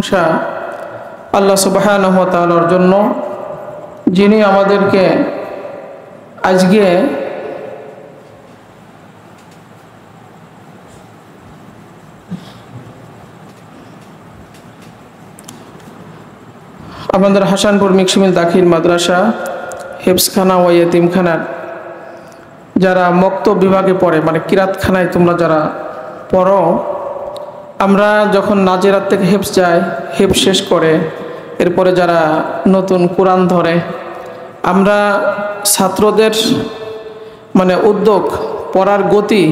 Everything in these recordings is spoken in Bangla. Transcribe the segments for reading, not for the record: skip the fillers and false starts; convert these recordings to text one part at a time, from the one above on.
প্রশংসা আল্লাহ সুবহানাহু ওয়া তাআলার জন্য, যিনি আমাদেরকে আজকে আমাদের হাসানপুর মিকসিমিল দাখিল মাদ্রাসা হেফজখানা ও ইয়েতিমখানার যারা মক্তব বিভাগে পড়ে, মানে কিরাতখানায় তোমরা যারা পড়ো, আমরা যখন নাজেরাত থেকে হেফজ যাই, হেফজ শেষ করে এরপরে যারা নতুন কোরআন ধরে, আমরা ছাত্রদের মানে উদ্যোগ, পড়ার গতি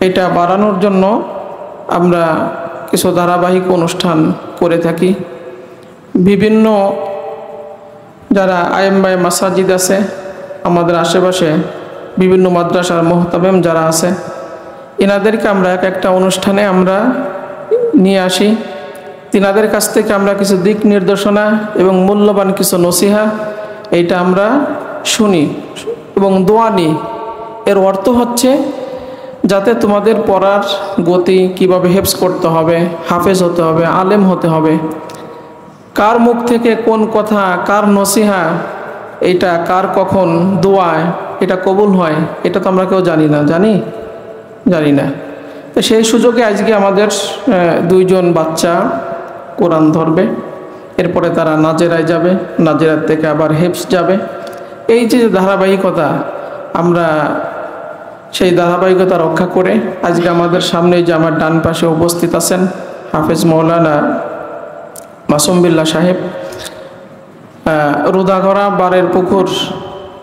এটা বাড়ানোর জন্য আমরা কিছু ধারাবাহিক অনুষ্ঠান করে থাকি। বিভিন্ন যারা আইম্মায়ে মাসাজিদ আছে আমাদের আশেপাশে, বিভিন্ন মাদ্রাসার মুহতামিম যারা আছে, এনাদেরকে আমরা এক একটা অনুষ্ঠানে আমরা নিয়ে আসি। তিনাদের কাছ থেকে আমরা কিছু দিক নির্দেশনা এবং মূল্যবান কিছু নসিহা এইটা আমরা শুনি এবং দোয়া নিই। এর অর্থ হচ্ছে যাতে তোমাদের পড়ার গতি কিভাবে হেফজ করতে হবে, হাফেজ হতে হবে, আলেম হতে হবে, কার মুখ থেকে কোন কথা, কার নসিহা, এইটা কার কখন দোয়ায় এটা কবুল হয়, এটা তো আমরা কেউ জানি না। তো সেই সুযোগে আজকে আমাদের দুইজন বাচ্চা কোরআন ধরবে, এরপরে তারা নাজেরায় যাবে, নাজেরাত থেকে আবার হেফজ যাবে। এই যে ধারাবাহিকতা, আমরা সেই ধারাবাহিকতা রক্ষা করে আজকে আমাদের সামনে যে আমার ডান পাশে উপস্থিত আছেন হাফেজ মৌলানা মাসুম বিল্লাহ সাহেব, রুদাগড়া বারের পুকুর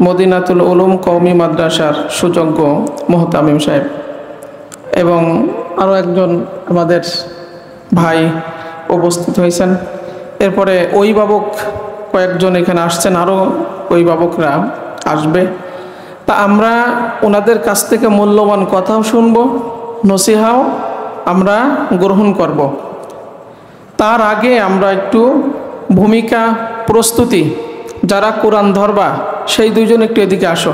মদিনাতুল উলুম কওমি মাদ্রাসার সুযোগ্য মুহতামিম সাহেব, এবং আরও একজন আমাদের ভাই উপস্থিত হয়েছেন। এরপরে অভিভাবক কয়েকজন এখানে আসছেন, আরও অভিভাবকরা আসবে। তা আমরা ওনাদের কাছ থেকে মূল্যবান কথাও শুনব, নসিহাও আমরা গ্রহণ করব। তার আগে আমরা একটু ভূমিকা প্রস্তুতি, যারা কোরআন ধরবা সেই দুইজন একটু এদিকে আসো।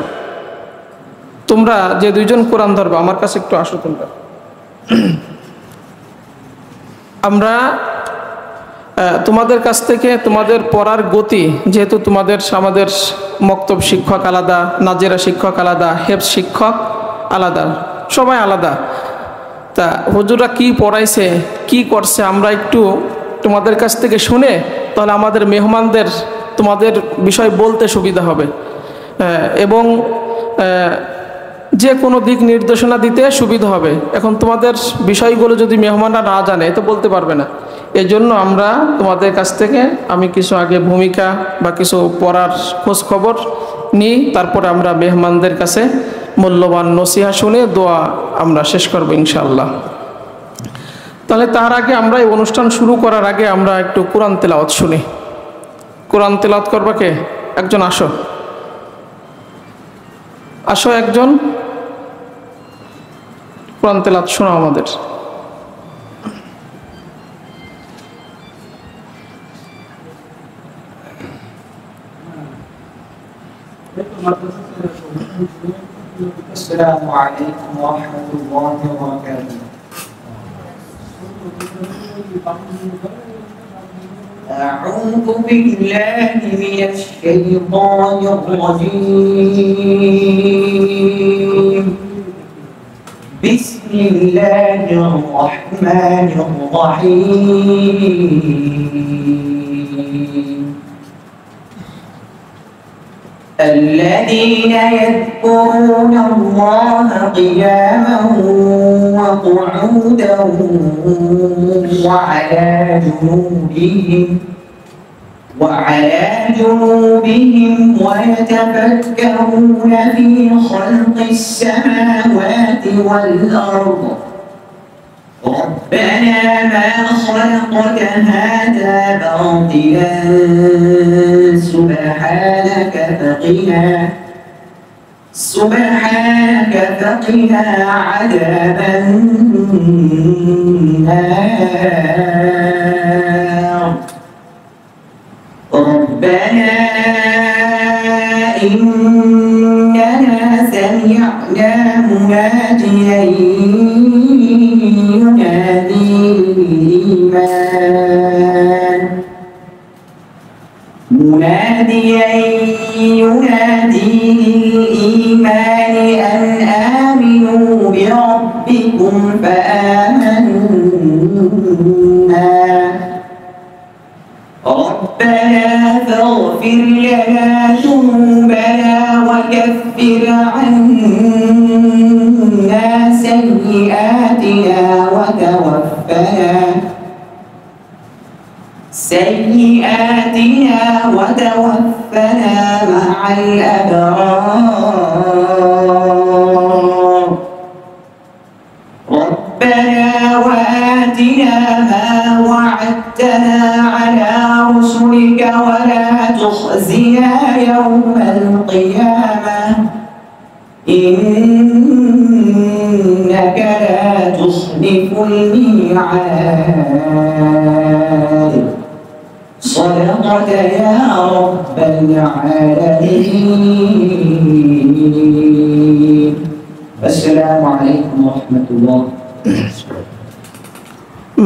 তোমরা যে দুইজন কোরআন ধরবা আমার কাছে একটু আসো তোমরা। আমরা তোমাদের কাছ থেকে তোমাদের পড়ার গতি, যেহেতু আমাদের মক্তব শিক্ষক আলাদা, নাজেরা শিক্ষক আলাদা, হেফজ শিক্ষক আলাদা, সবাই আলাদা। তা হুজুরা কি পড়াইছে, কি করছে, আমরা একটু তোমাদের কাছ থেকে শুনে তাহলে আমাদের মেহমানদের তোমাদের বিষয় বলতে সুবিধা হবে এবং যে কোনো দিক নির্দেশনা দিতে সুবিধা হবে। এখন তোমাদের বিষয়গুলো যদি মেহমানরা না জানে তো বলতে পারবে না। এই জন্য আমরা তোমাদের কাছ থেকে আমি কিছু আগে ভূমিকা বা কিছু পড়ার খোঁজ খবর নিই, তারপরে আমরা মেহমানদের কাছে মূল্যবান নসিহা শুনে দোয়া আমরা শেষ করব ইনশাআল্লাহ। তাহলে তার আগে আমরা এই অনুষ্ঠান শুরু করার আগে আমরা একটু কোরআন তেলাওয়াত শুনি। কোরআন তেলাওয়াত করবা কে? একজন আসো, একজন কোরআন তেলাওয়াত শোনাও আমাদের। السلام عليكم ورحمة الله وبركاته. أعوذ بالله من الشيطان الرجيم. بسم الله الرحمن الرحيم. الذين يذكرون الله قياما وقعودا وعلى جنوبهم ويتفكرون في خلق السماوات والأرض ربنا ما خلقت هذا باطلا سبحانك فقنا عذاب النار. ربنا إننا سمعنا مناديا ينادي للإيمان ينادي للإيمان أن آمنوا بربكم فآمنا ربنا فاغفر لنا ذنوبنا وكفر عنا سيئاتنا وتوفنا مع الأبرار ربنا وآتنا ما وعدتنا على رسلك ولا تخزنا يوم القيامة إنك لا تخلف الميعاد صدقك يا رب العالمين السلام عليكم ورحمة الله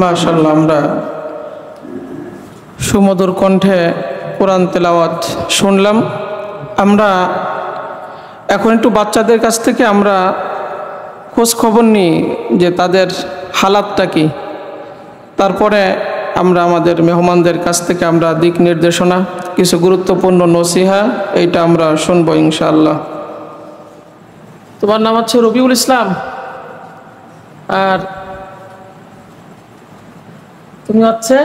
মাশাআল্লাহ, আমরা সুমধুর কণ্ঠে কোরআন তেলাওয়াত শুনলাম। আমরা এখন একটু বাচ্চাদের কাছ থেকে আমরা খোঁজ খবর নিই যে তাদের হালাতটা কি, তারপরে আমরা আমাদের মেহমানদের কাছ থেকে আমরা দিক নির্দেশনা, কিছু গুরুত্বপূর্ণ নসিহা এইটা আমরা শুনবো ইনশাআল্লাহ। তোমার নাম হচ্ছে রবিউল ইসলাম, আর তুমি হচ্ছে,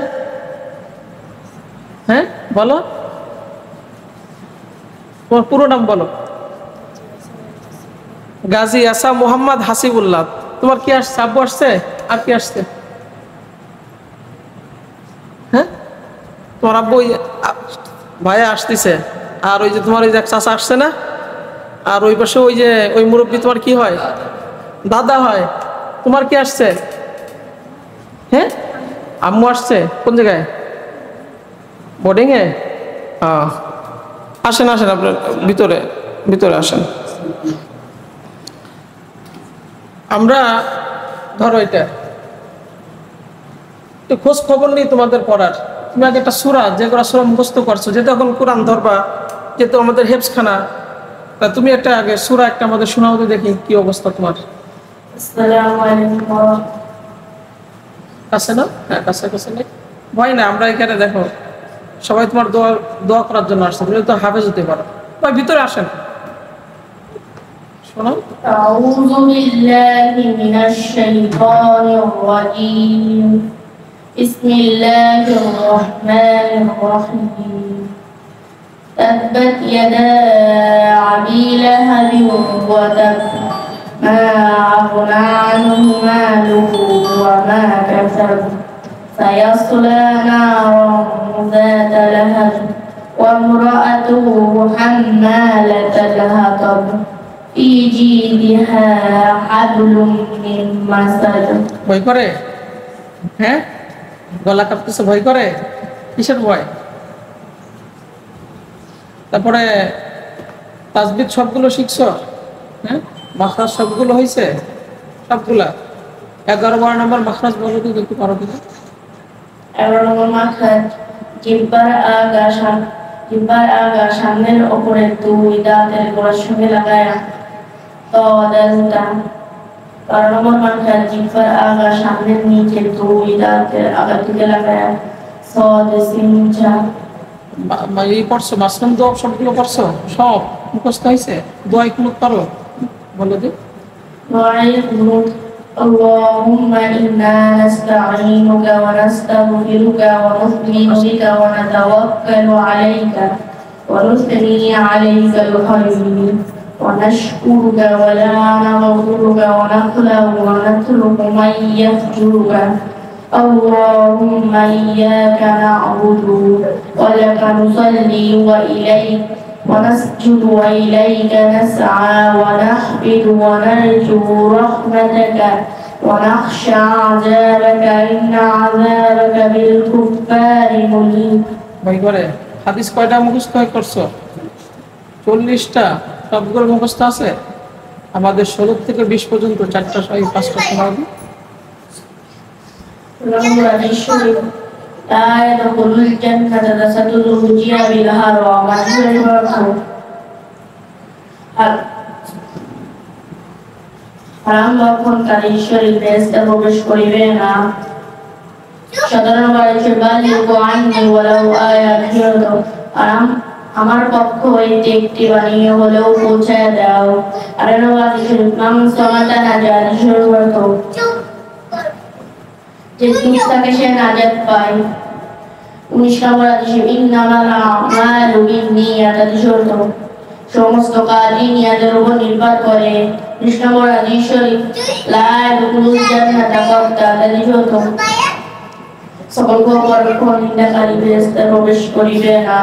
হ্যাঁ বলো তোমার পুরো নাম বলো। গাজী আসা মোহাম্মদ হাসিবুল্লাহ। তোমার কি আসছে? আব্বু আসছে? আর কি আসছে? হ্যাঁ, তোমার আব্বু ভাইয়া আসতেছে, আর ওই যে তোমার ওই যে চাচা আসছে না, আর ওই পাশে ওই যে ওই মুরব্বী তোমার কি হয়? দাদা হয়। তোমার কি আসছে? হ্যাঁ, আম্মু আসছে। কোন জায়গায়? বোর্ডিংয়ে। আসেন আসেন, আপনার ভিতরে ভিতরে আসেন। আমরা ধরো এটা একটু খোঁজ খবর নেই তোমাদের পড়ার। তুমি আগে একটা সূরা, যে কটা সূরা মুখস্থ করছো, যেহেতু এখন কোরআন ধরবা, যেহেতু আমাদের হেফজখানা, তা তুমি একটা আগে সূরা একটা আমাদের শোনাও তো, দেখি কি অবস্থা তোমার। আসসালামু আলাইকুম। কাছে না? হ্যাঁ, কাছে কাছে নেই, ভয় না। আমরা এখানে দেখো সবাই তোমার দোয়া করার জন্য আসছে, তুমি তো হাফেজ হতে পারো। ভাই ভিতরে আসেন, শোনাও। আউযু বিল্লাহি মিনাশ শাইতানির রাজীম। বিসমিল্লাহির রহমানির রহিম। তাব্বাত ইয়াদা আবি লাহাবিন ওয়া তাব মা আগনা আনহু মালুহু ওয়া মা কাসাব সায়াসলা নারান যাতা লাহাব ওয়া ইমরাআতুহু হাম্মালাতাল হাতাব ফি জিদিহা হাবলুম মিন মাসাদ। ভয় করে? হ্যাঁ, গলা কাঁপতেছে, ভয় করে? কিসের ভয়? তারপরে তাসবিহ সবগুলো শিখছো? হ্যাঁ, মাখরাজ সবগুলো হয়েছে? সবগুলা 11-12 নম্বর মাখরাজ বলো তো একটু, পারো কিনা? 11 নম্বর মাখরাজ জিহ্বার আগা সামনের উপরে দুই দাঁতের গোড়ার সঙ্গে লাগায়া তদালটা। 12 নম্বর মাখরাজ জিহ্বার আগা সামনের নিচে দুই দাঁতের আগা থেকে লাগায়া সদ সিনজা। এই পড়ছো মাসরুম দোয়া সবগুলো পড়ছো? সব মুখস্থ হয়েছে? দোয়া কুনুত পারো? বলো দি। اللهم إنا نستعينك ونستغفرك ونؤمن بك ونتوكل عليك ونثني عليك الخير ونشكرك ولا نغفرك ونخلع ونترك من يفجرك. اللهم إياك نعبد ولك نصلي وإليك ونسجد وإليك نسعى ونحفد ونرجو رحمتك ونخشى عذابك إن عذابك بالكفار مليم. ভয় করে? হাদিস কয়টা মুখস্থ করছো? 40টা। সবগুলো মুখস্থ আছে? আমাদের 16 থেকে 20 পর্যন্ত 4টা 5টা শোনাবো। لا يدخل الجنة تسترجي بالهرم হারাম ভক্ষণকারী ঈশ্বরের বেহেশতে প্রবেশ করিবে না। সাধারণ বাড়িতে বালিগু আন্নি ওয়ালাউ আয়া বিরত হারাম আমার পক্ষ হইতে একটি বাণী হলেও পৌঁছায় দাও। আর নবাদিসের মান সমাতা নাজাত শুরুত যে চুপ থাকে সে নাজাত পায়। 19 নম্বর আদেশে ইন্নামাল আমালু বিন্নিয়াতি শুরুত সমস্ত কাজই নিয়াতের উপর নির্ভর করে। 19 নম্বর হাদিস শরীফ লা ইয়াদখুলুল জান্নাতা কাফতাতানি শুরুত সকল কর্ম নিন্দাকারী বেহেশতে প্রবেশ করিবে না।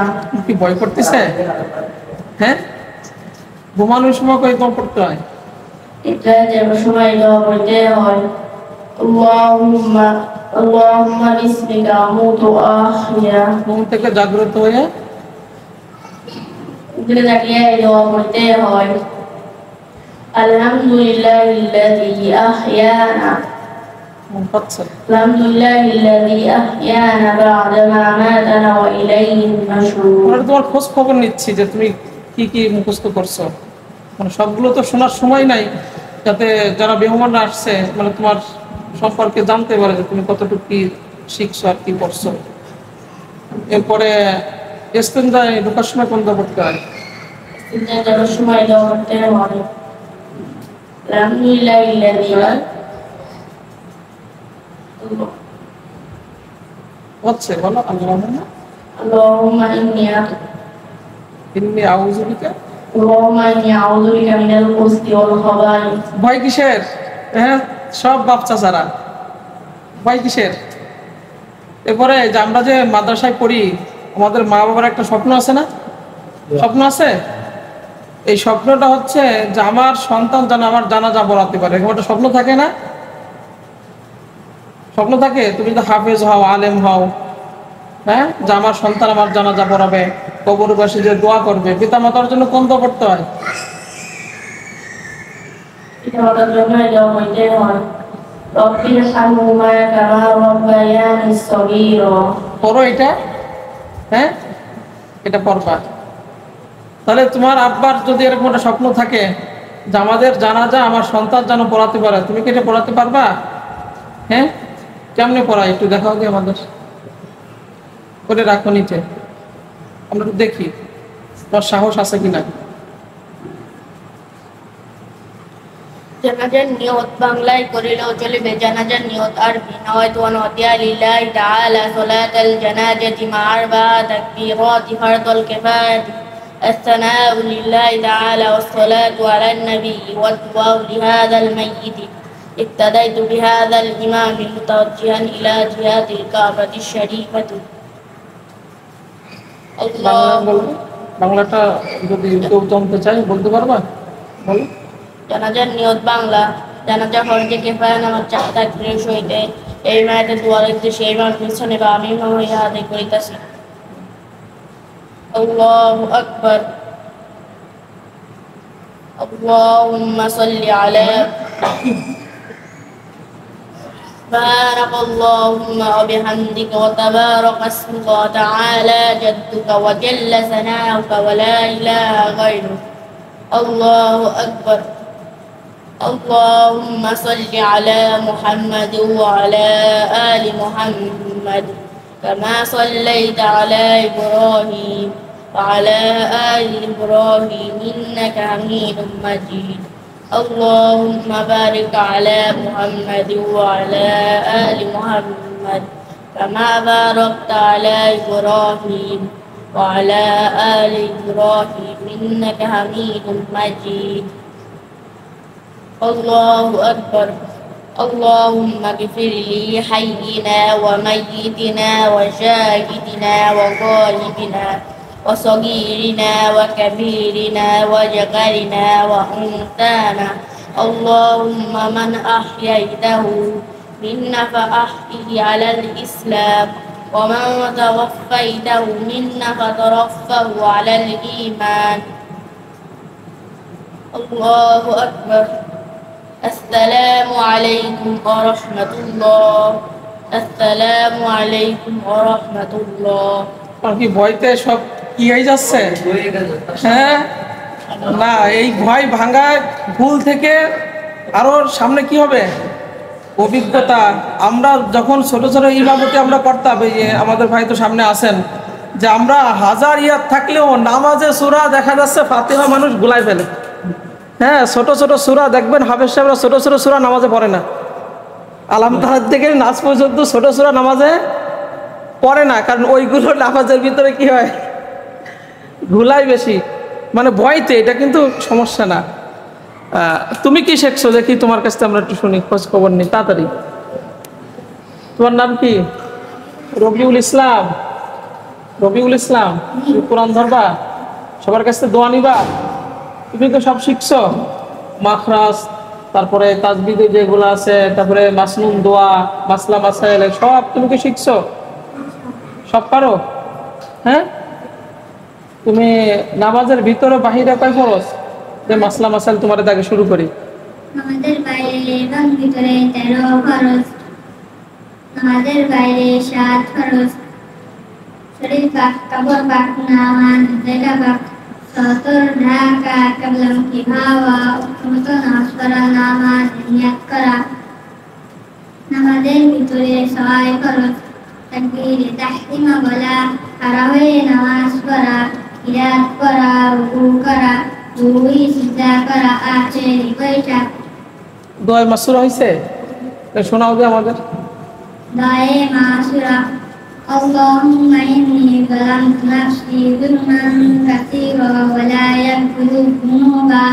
কি ভয় করতেছে? হ্যাঁ, ঘুমানোর সময় কই দম পড়তে হয়? এটা যে সময় দোয়া পড়তে হয় আল্লাহুম্মা বিসমিকা আমুতু আহইয়া। ঘুম থেকে জাগ্রত হয়ে উঠে দাঁড়িয়ে দোয়া পড়তে হয় আলহামদুলিল্লাহিল্লাযী আহইয়ানা আলহামদুলিল্লাহিল্লাযী আহইয়ানা বা'দা মা আমাতানা ওয়া ইলাইহিন নুশুর। আমরা তোমার খোঁজ খবর নিচ্ছি যে তুমি কি কি মুখস্থ করছো, মানে সবগুলো তো শোনার সময় নাই, যাতে যারা মেহমানরা আসছে মানে তোমার সম্পর্কে জানতে পারে যে তুমি কতটুকু কি শিখছো আর কি করছো। এরপরে ইস্তেঞ্জায় ঢোকার সময় কোন দোয়া পড়তে হয়? ইস্তেঞ্জার সময় দোয়া পড়তে হয় আলহামদুলিল্লাহিল্লাযী হচ্ছে বলো আল্লাহুম্মা ইন্নী আউযু বিকা। ইন্নী আউযু বিকা মিনাল খুবুসি ওয়াল খাবাইস। ভয় কিসের? হ্যাঁ, সব বাপ চাচারা ভয় কিসের? এরপরে যে আমরা যে মাদ্রাসায় পড়ি, আমাদের মা বাবার একটা স্বপ্ন আছে না? স্বপ্ন আছে। এই স্বপ্নটা হচ্ছে যে আমার সন্তান যেন আমার জানাজা পড়াতে পারে, এরকম একটা স্বপ্ন থাকে না? স্বপ্ন থাকে তুমি তো হাফেজ হও, আলেম হও, হ্যাঁ, যে আমার সন্তান আমার জানাজা পড়াবে, কবরবাসী যে দোয়া করবে। পিতা মাতার জন্য কোন দোয়া পড়তে হয়? পিতামাতার জন্য দোয়া পড়তে হয় রব্বির হামহুমা কামা রাব্বায়ানি সগীরা। পড়ো এটা, হ্যাঁ, এটা পড়বা। তাহলে তোমার আব্বার যদি এরকম একটা স্বপ্ন থাকে যে আমাদের জানাজা আমার সন্তান যেন পড়াতে পারে, তুমি কি এটা পড়াতে পারবা? হ্যাঁ, কেমনে পড়াই একটু দেখাও কি আমাদের, করে রাখো নিচে, আমরা একটু দেখি তোমার সাহস আছে কিনা। জানাজার নিয়ত বাংলায় করিলেও চলিবে। জানাজার নিয়ত আরবি নাওয়াইতু আন উতিয়া লিল্লাহি তাআলা সালাতাল জানাজাতি মা আরবা তাকবীরাতি ফারদাল কিফায়াতি الثناء لله تعالى والصلاة على النبي والدعاء لهذا الميت. اقتديت بهذا الإمام متوجها إلى جهة الكعبة الشريفة. বাংলাটা যদি কেউ জানতে চাই বলতে পারবা? বলো। জানাজার নিয়ত বাংলা জানাজা ফরজে কিফায়া নামাজ তাকবীরের সহিত এই মায়াতে দোয়ার উদ্দেশ্যে এই মার পিছনে বা আমি হইয়া আদায় করিতেছি। আল্লাহু আকবার। আল্লাহুম্মা সাল্লি আলা بارك اللهم وبحمدك وتبارك اسمك وتعالى جدك وجل ثناؤك ولا إله غيرك. الله أكبر. اللهم صل على محمد وعلى آل محمد كما صليت على إبراهيم وعلى آل إبراهيم إنك حميد مجيد. اللهم بارك على محمد وعلى آل محمد كما باركت على إبراهيم وعلى آل إبراهيم إنك حميد مجيد. الله أكبر. اللهم اغفر لي حينا وميتنا وشاهدنا وغائبنا وصغيرنا وكبيرنا وذكرنا وأنثانا. اللهم من أحييته منا فأحيه على الإسلام ومن توفيته منا فتوفه على الإيمان. الله أكبر. السلام عليكم ورحمة الله আসসালামু আলাইকুম ওয়া রাহমাতুল্লাহ। আর কি ভয়তে সব কি হয়ে যাচ্ছে? হ্যাঁ, না এই ভয় ভাঙা ভুল থেকে আরো সামনে কি হবে? অভিজ্ঞতা। আমরা যখন ছোট ছোট ইমামতি আমরা করতাম, এই যে আমাদের ভাই তো সামনে আছেন, যে আমরা হাজার ইয়াদ থাকলেও নামাজে সূরা দেখা যাচ্ছে ফাতিহা মানুষ গুলাই ফেলে। হ্যাঁ, ছোট ছোট সূরা দেখবেন হাফেজ সাহেবরা ছোট ছোট সূরা নামাজে পড়ে না। আলাম তাহার থেকে নাচ পর্যন্ত ছোট সূরা নামাজে পড়ে না, কারণ ওইগুলো নামাজের ভিতরে কি হয়, ঘুলাই বেশি, মানে ভয়তে। এটা কিন্তু সমস্যা না। তুমি কি শিখছো দেখি, তোমার কাছ থেকে আমরা একটু শুনি, খোঁজ খবর নিই তাড়াতাড়ি। তোমার নাম কি? রবিউল ইসলাম। রবিউল ইসলাম, কোরআন ধরবা, সবার কাছ থেকে দোয়া নিবা। তুমি তো সব শিখছো, মাখরাজ, তারপরে তাজবিদে যেগুলো আছে, তারপরে মাসনুন দোয়া, মাসলা মাসাইল, সব তুমি কি শিখছো? সব পারো? হ্যাঁ, তুমি নামাজের ভিতরে বাহিরে কয় ফরজ? যে মাসলা মাসাইল তোমার আগে শুরু করি। আমাদের বাইরে এবং ভিতরে 13 ফরজ, আমাদের বাইরে 7 ফরজ, শরীর পাক, কাপড় পাক, নামাজ জায়গা পাক, সতর ঢাকা, কিবলামুখী হওয়া, উন্মত নামাজ পড়া, নামাজ নিয়াত করা। নামাজের ভিতরে 6 ফরজ, তাকবীর তাহরিমা বলা, খাড়া হয়ে নামাজ পড়া, কিরাত করা, রুকু করা, দুই সিজদা করা আছে, কয়টা? দোয়া মাসুরা হয়েছে, শোনাও যে আমাদের। দায়ে মাসুরা, আল্লাহুম্মা ইন্নী যালামতু নাফসি যুলমান কাসীরা ওয়া লা ইয়াগফিরু যুনুবা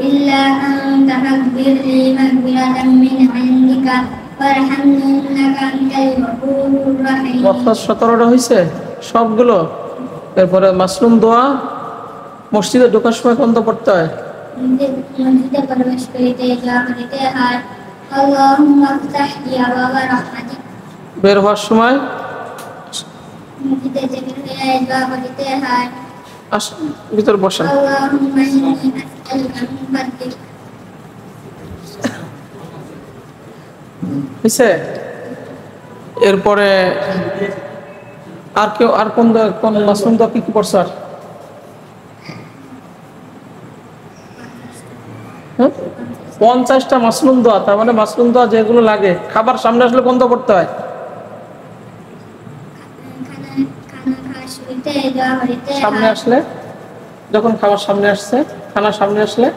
ইল্লা আনতা ফাগফিরলি মাগফিরাতাম মিন ইনদিকা ওয়ারহামনি ইন্নাকা আনতাল গফুরুর রহিম। ওয়াক্ত 17টা হয়েছে সবগুলো। এরপরে মাসলুম দোয়া মসজিদে ঢোকার সময় কোন দোয়া পড়তে হয়? মসজিদে প্রবেশ করিতে দোয়া করিতে হয়, আল্লাহুম্মা ইফতাহ লি আবওয়াবা রাহমাতিক। বের হওয়ার সময় মসজিদে যে বের দোয়া করিতে হয়, আসেন ভিতর বসেন। আল্লাহুম্মা ইন্নী আসআলুকা মিন ফাদলিক। হয়েছে? এরপরে আর কেউ আর কোন মাসলুম দোয়া কি কি পড়ছ? আর 50টা মাসলুম দোয়া। তার মানে মাসলুম দোয়া যেগুলো লাগে, খাবার সামনে আসলে কোন দোয়া পড়তে হয়? খানা খাওয়ার শুরুতে দোয়া করিতে সামনে হয়, আসলে, যখন খাবার সামনে আসছে, খানা সামনে আসলে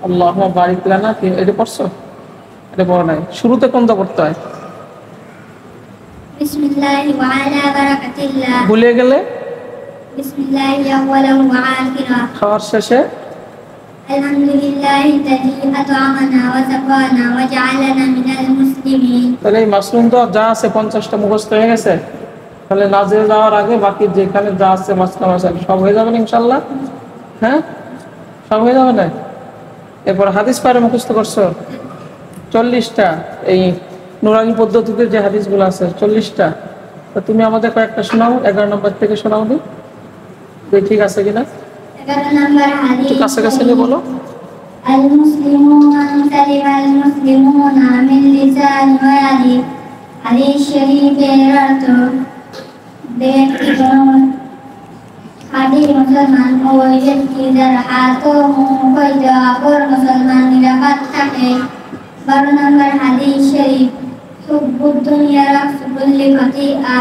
আল্লাহুম্মা বারিক লানা, এটা পড়ছো? এটা পড়া নাই। শুরুতে কোন দোয়া পড়তে হয়? বিসমিল্লাহি ওয়া আলা বারাকাতিল্লাহ। ভুলে গেলে বিসমিল্লাহি আউওয়ালান ওয়া আখিরা। খাওয়ার শেষে আলহামদুলিল্লাহিল্লাযী আত'আমানা ওয়া সাকানা ওয়া জা'আলানা মিনাল মুসলিমিন। তাহলে এই মাসলুম দোয়া যা আছে 50টা মুখস্থ হয়ে গেছে। তাহলে নাজে যাওয়ার আগে বাকি যেখানে যা আছে মাসলা মাসাইল সব হয়ে যাবে না ইনশাআল্লাহ? হ্যাঁ, সব হয়ে যাবে না? এরপর হাদিস পারে মুখস্থ করছো 40টা। এই নুরানি পদ্ধতিতে যে হাদিসগুলো আছে 40টা। তো তুমি আমাদের কয়েকটা শোনাও, 11 নম্বর থেকে শোনাও দি, ঠিক আছে কিনা? 11 নম্বর হাদিস, একটু কাছাকাছি নিয়ে বলো। আল মুসলিমুনা মান সালিমাল মুসলিমুনা মিন লিসানি ওয়া ইয়াদি। হাদিস শরীফের অর্থ, ব্যক্তিগণ খাঁটি মুসলমান ওই ব্যক্তি যার হাত ও মুখ হইতে অপর মুসলমান নিরাপদ থাকে। 12 নম্বর হাদিস শরীফ, হুব্বুদ দুনিয়া রাসু কুল্লি খতিআ।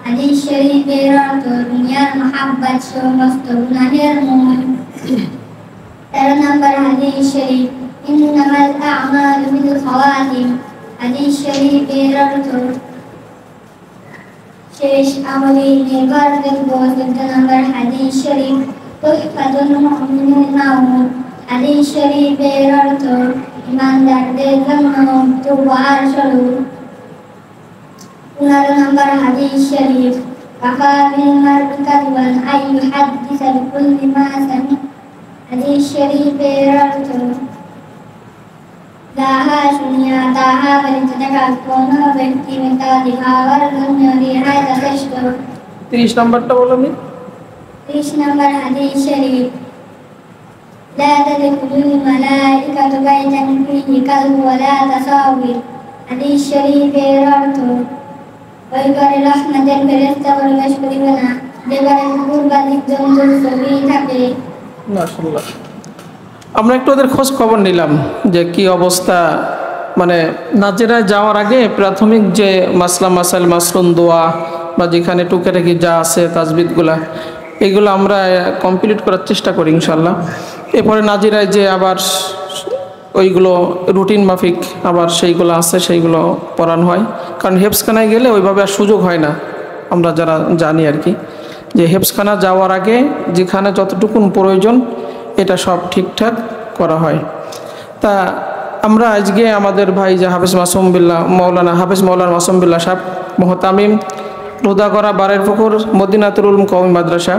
হাদিস শরীফের অর্থ, দুনিয়ার মহাব্বত সমস্ত গুনাহের মূল। 13 নম্বর হাদিস শরীফ, ইন্নামাল আ'মালু বিল খাওয়াতিম। হাদিস শরীফের অর্থ, শেষ আমলে নির্ভরযোগ্য। 14 নম্বর হাদিস শরীফ, তুহফাতুল মুমিনিন মাউদ। হাদিস শরীফের অর্থ, ইমানদারদের জন্য উপহার স্বরূপ। 15 নম্বর হাদিস শরীফ, কাফা বিল মার'i কাযিবান আন ইউহাদ্দিসা বিকুল্লি মা সামি। হাদিস শরীফের অর্থ, যাহা শুনিয়া তাহা বলিতে থাকা কোন ব্যক্তি মিথ্যাবাদী হওয়ার জন্য রিহাই যথেষ্ট। 30 নম্বরটা বলো নি। 30 নম্বর হাদিস শরীফ, লা তাদখুলুল মালাইকাতু বাইতান ফীহি কালবুন ওয়া লা তাসাবির। হাদিস শরীফের অর্থ, ওই ঘরে রহমতের ফেরেশতা প্রবেশ করিবে না, যে ঘরে কুরবানির জন্তুর ছবি থাকে। মাশাআল্লাহ। আমরা একটু ওদের খোঁজ খবর নিলাম যে কি অবস্থা, মানে নাজেরায় যাওয়ার আগে প্রাথমিক যে মাসলা মাসাইল মাসরুন দোয়া বা যেখানে টুকেটাকি যা আছে তাজবিদগুলা, এগুলো আমরা কমপ্লিট করার চেষ্টা করি ইনশাল্লাহ। এরপরে নাজিরায় যে আবার ওইগুলো রুটিন মাফিক আবার সেইগুলো আছে, সেইগুলো পড়ানো হয়। কারণ হেফসখানায় গেলে ওইভাবে আর সুযোগ হয় না, আমরা যারা জানি আর কি, যে হেফসখানা যাওয়ার আগে যেখানে যতটুকুন প্রয়োজন এটা সব ঠিকঠাক করা হয়। তা আমরা আজকে আমাদের ভাই যে হাফেজ মাসুম বিল্লাহ হাফেজ মৌলানা মাসুম বিল্লাহ সাহেব মোহতামিম রোদাগড়া বারের পুকুর মদিনাতুল উলুম কওমি মাদ্রাসা,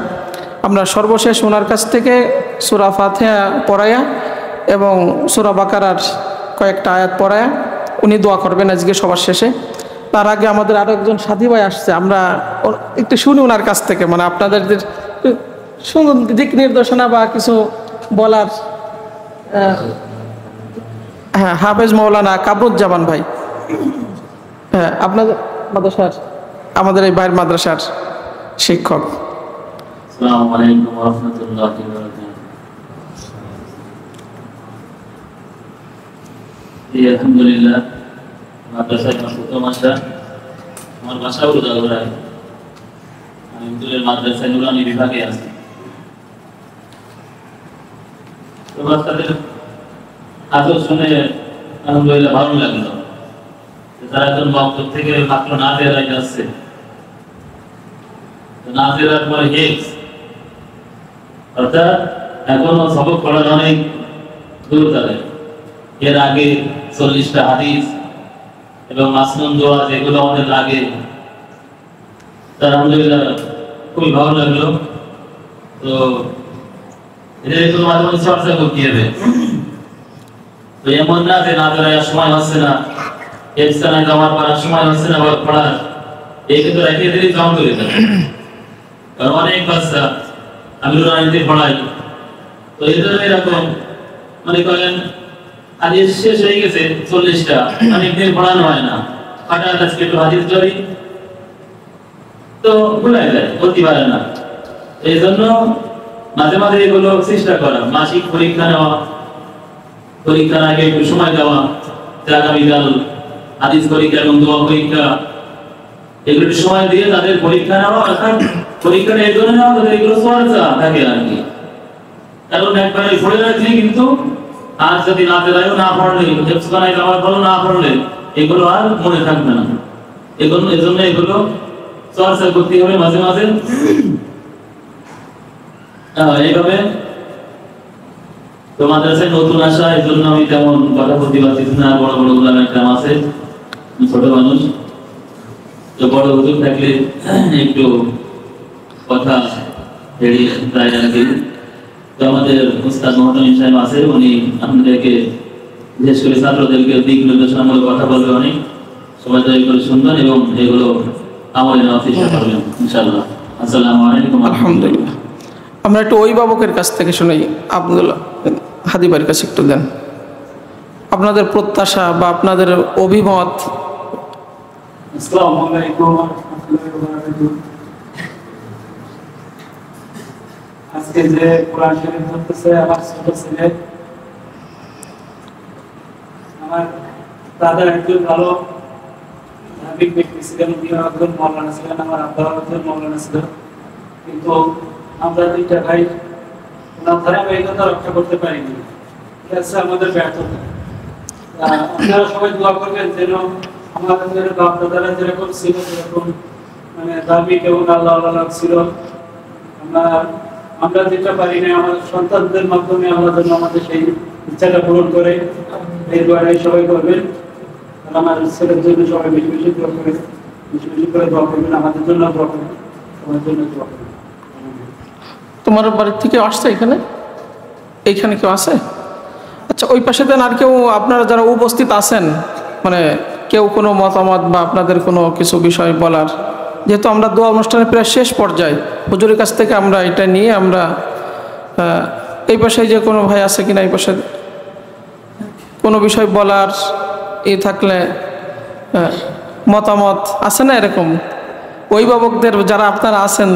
আমরা সর্বশেষ ওনার কাছ থেকে সূরা ফাতিহা পড়ায়া এবং সূরা বাকারার কয়েকটা আয়াত পড়ায়া উনি দোয়া করবেন আজকে সবার শেষে। তার আগে আমাদের আরও একজন সাথী ভাই আসছে, আমরা একটু শুনি ওনার কাছ থেকে, মানে আপনাদের সুন্দর দিক নির্দেশনা বা কিছু বলার। হ্যাঁ, হাফেজ মৌলানা কাবরুজ্জামান ভাই, হ্যাঁ আপনাদের মাদ্রাসার, আমাদের এই বাইরের মাদ্রাসার শিক্ষক। আসসালামু আলাইকুম ওয়া রাহমাতুল্লাহি ওয়া বারাকাতুহু। আলহামদুলিল্লাহ, মাদ্রাসায় প্রথম আসা, আমার বাসা রোদাগড়ায়, আমি উত্তরের মাদ্রাসায় নুরানি বিভাগে আছি। তো বাচ্চাদের আদর শুনে আলহামদুলিল্লাহ ভালো লাগলো, তারা এখন বক্তব্য থেকে মাত্র নাজেরায় যাচ্ছে। নাজেরার পরে হেফজ, অর্থাৎ এখনো সবক পড়ার অনেক দূর তাদের। এর আগে 40টা হাদিস এবং মাসনুন দোয়া যেগুলো আমাদের লাগে, তার আলহামদুলিল্লাহ খুবই ভালো লাগলো। তো এটা একটু মাঝে মাঝে চর্চা করতে হবে। তো এমন না যে নাজেরায় সময় হচ্ছে না, হেফজখানায় যাওয়ার পড়ার সময় হচ্ছে না পড়ার, এই কিন্তু রেখে দিলে জম করে দেবে। কারণ অনেক বাচ্চা আমি নুরানিতে পড়াই, তো এই জন্য এরকম মনে করেন হাদিস শেষ হয়ে গেছে 40টা, অনেকদিন পড়ানো হয় না, হঠাৎ আজকে একটু হাদিস ধরি তো ভুলে যায়, বলতে পারে না। এই জন্য মাঝে মাঝে এগুলো চেষ্টা করা, মাসিক পরীক্ষা নেওয়া, পরীক্ষার আগে একটু সময় দেওয়া, আগামীকাল হাদিস পরীক্ষা এবং দোয়া পরীক্ষা, এগুলো সময় দিয়ে তাদের পরীক্ষা নেওয়া। অর্থাৎ পরীক্ষাটা এই জন্য নেওয়া যাতে এগুলো চর্চা থাকে আর কি। কারণ একবারে পড়ে রাখলে কিন্তু আর যদি নাজেরায়ও না পড়লে, হেফজখানায় যাওয়ার পরও না পড়লে এগুলো আর মনে থাকবে না। এজন্য এগুলো চর্চা করতে হবে মাঝে মাঝে। এইভাবে তো মাদ্রাসায় নতুন আসা, এই জন্য আমি তেমন কথা বলতে পারছি না। বড় বড় গুলাম একটা আছে, ছোট মানুষ, তো বড় হুজুর থাকলে একটু কথা এড়িয়ে যায় আর কি। তো আমাদের উস্তাদ মোহতামিম সাহেব আছে, উনি আপনাদেরকে বিশেষ করে ছাত্রদেরকে দিক নির্দেশনামূলক কথা বলবে অনেক, সবাই দয়া করে শুনবেন এবং এগুলো আমলে নেওয়ার চেষ্টা করবেন ইনশাআল্লাহ। আসসালামু আলাইকুম। আলহামদুলিল্লাহ, আমরা একটু অভিভাবকের কাছ থেকে শুনি, আব্দুল হাদি ভাইয়ের কাছে একটু দেন আপনাদের প্রত্যাশা বা আপনাদের অভিমত। আসসালামু আলাইকুম ওয়া রাহমাতুল্লাহি ওয়া বারাকাতুহু। আজকে যে কোরআন শরীফ পড়তেছে আমার ছোট ছেলে, আমার দাদা একজন ভালো ধার্মিক ব্যক্তি ছিলেন, উনি একজন মৌলানা ছিলেন, আমার আব্বা একজন মৌলানা ছিলেন, কিন্তু আমরা দুইটা ভাই ওনার ধারাবাহিকতা রক্ষা করতে পারিনি। এটা হচ্ছে আমাদের ব্যর্থতা। আপনারা সবাই দোয়া করবেন যেন আমাদের বাপ দাদারা যেরকম ছিল, যেরকম মানে ধার্মিক এবং আল্লাহ ছিল, আমরা যেটা পারি না আমাদের সন্তানদের মাধ্যমে আমরা যেন আমাদের সেই ইচ্ছাটা পূরণ করে, এই দোয়াটাই সবাই করবেন। আর আমার ছেলের জন্য সবাই বেশি বেশি দোয়া করে, বেশি বেশি করে দোয়া করবেন, আমাদের জন্য দোয়া করবেন, সবার জন্য দোয়া করবেন। তোমার বাড়ির থেকে আসছে এখানে, এইখানে কেউ আছে? আচ্ছা, ওই পাশে দেন। আর কেউ আপনারা যারা উপস্থিত আছেন, মানে কেউ কোনো মতামত বা আপনাদের কোনো কিছু বিষয় বলার, যেহেতু আমরা দোয়া অনুষ্ঠানের প্রায় শেষ পর্যায়ে, হুজুরের কাছ থেকে আমরা এটা নিয়ে আমরা এই পাশে যে কোনো ভাই আছে কিনা, এই পাশে কোনো বিষয় বলার থাকলে মতামত আছে না এরকম অভিভাবকদের যারা আপনারা আছেন?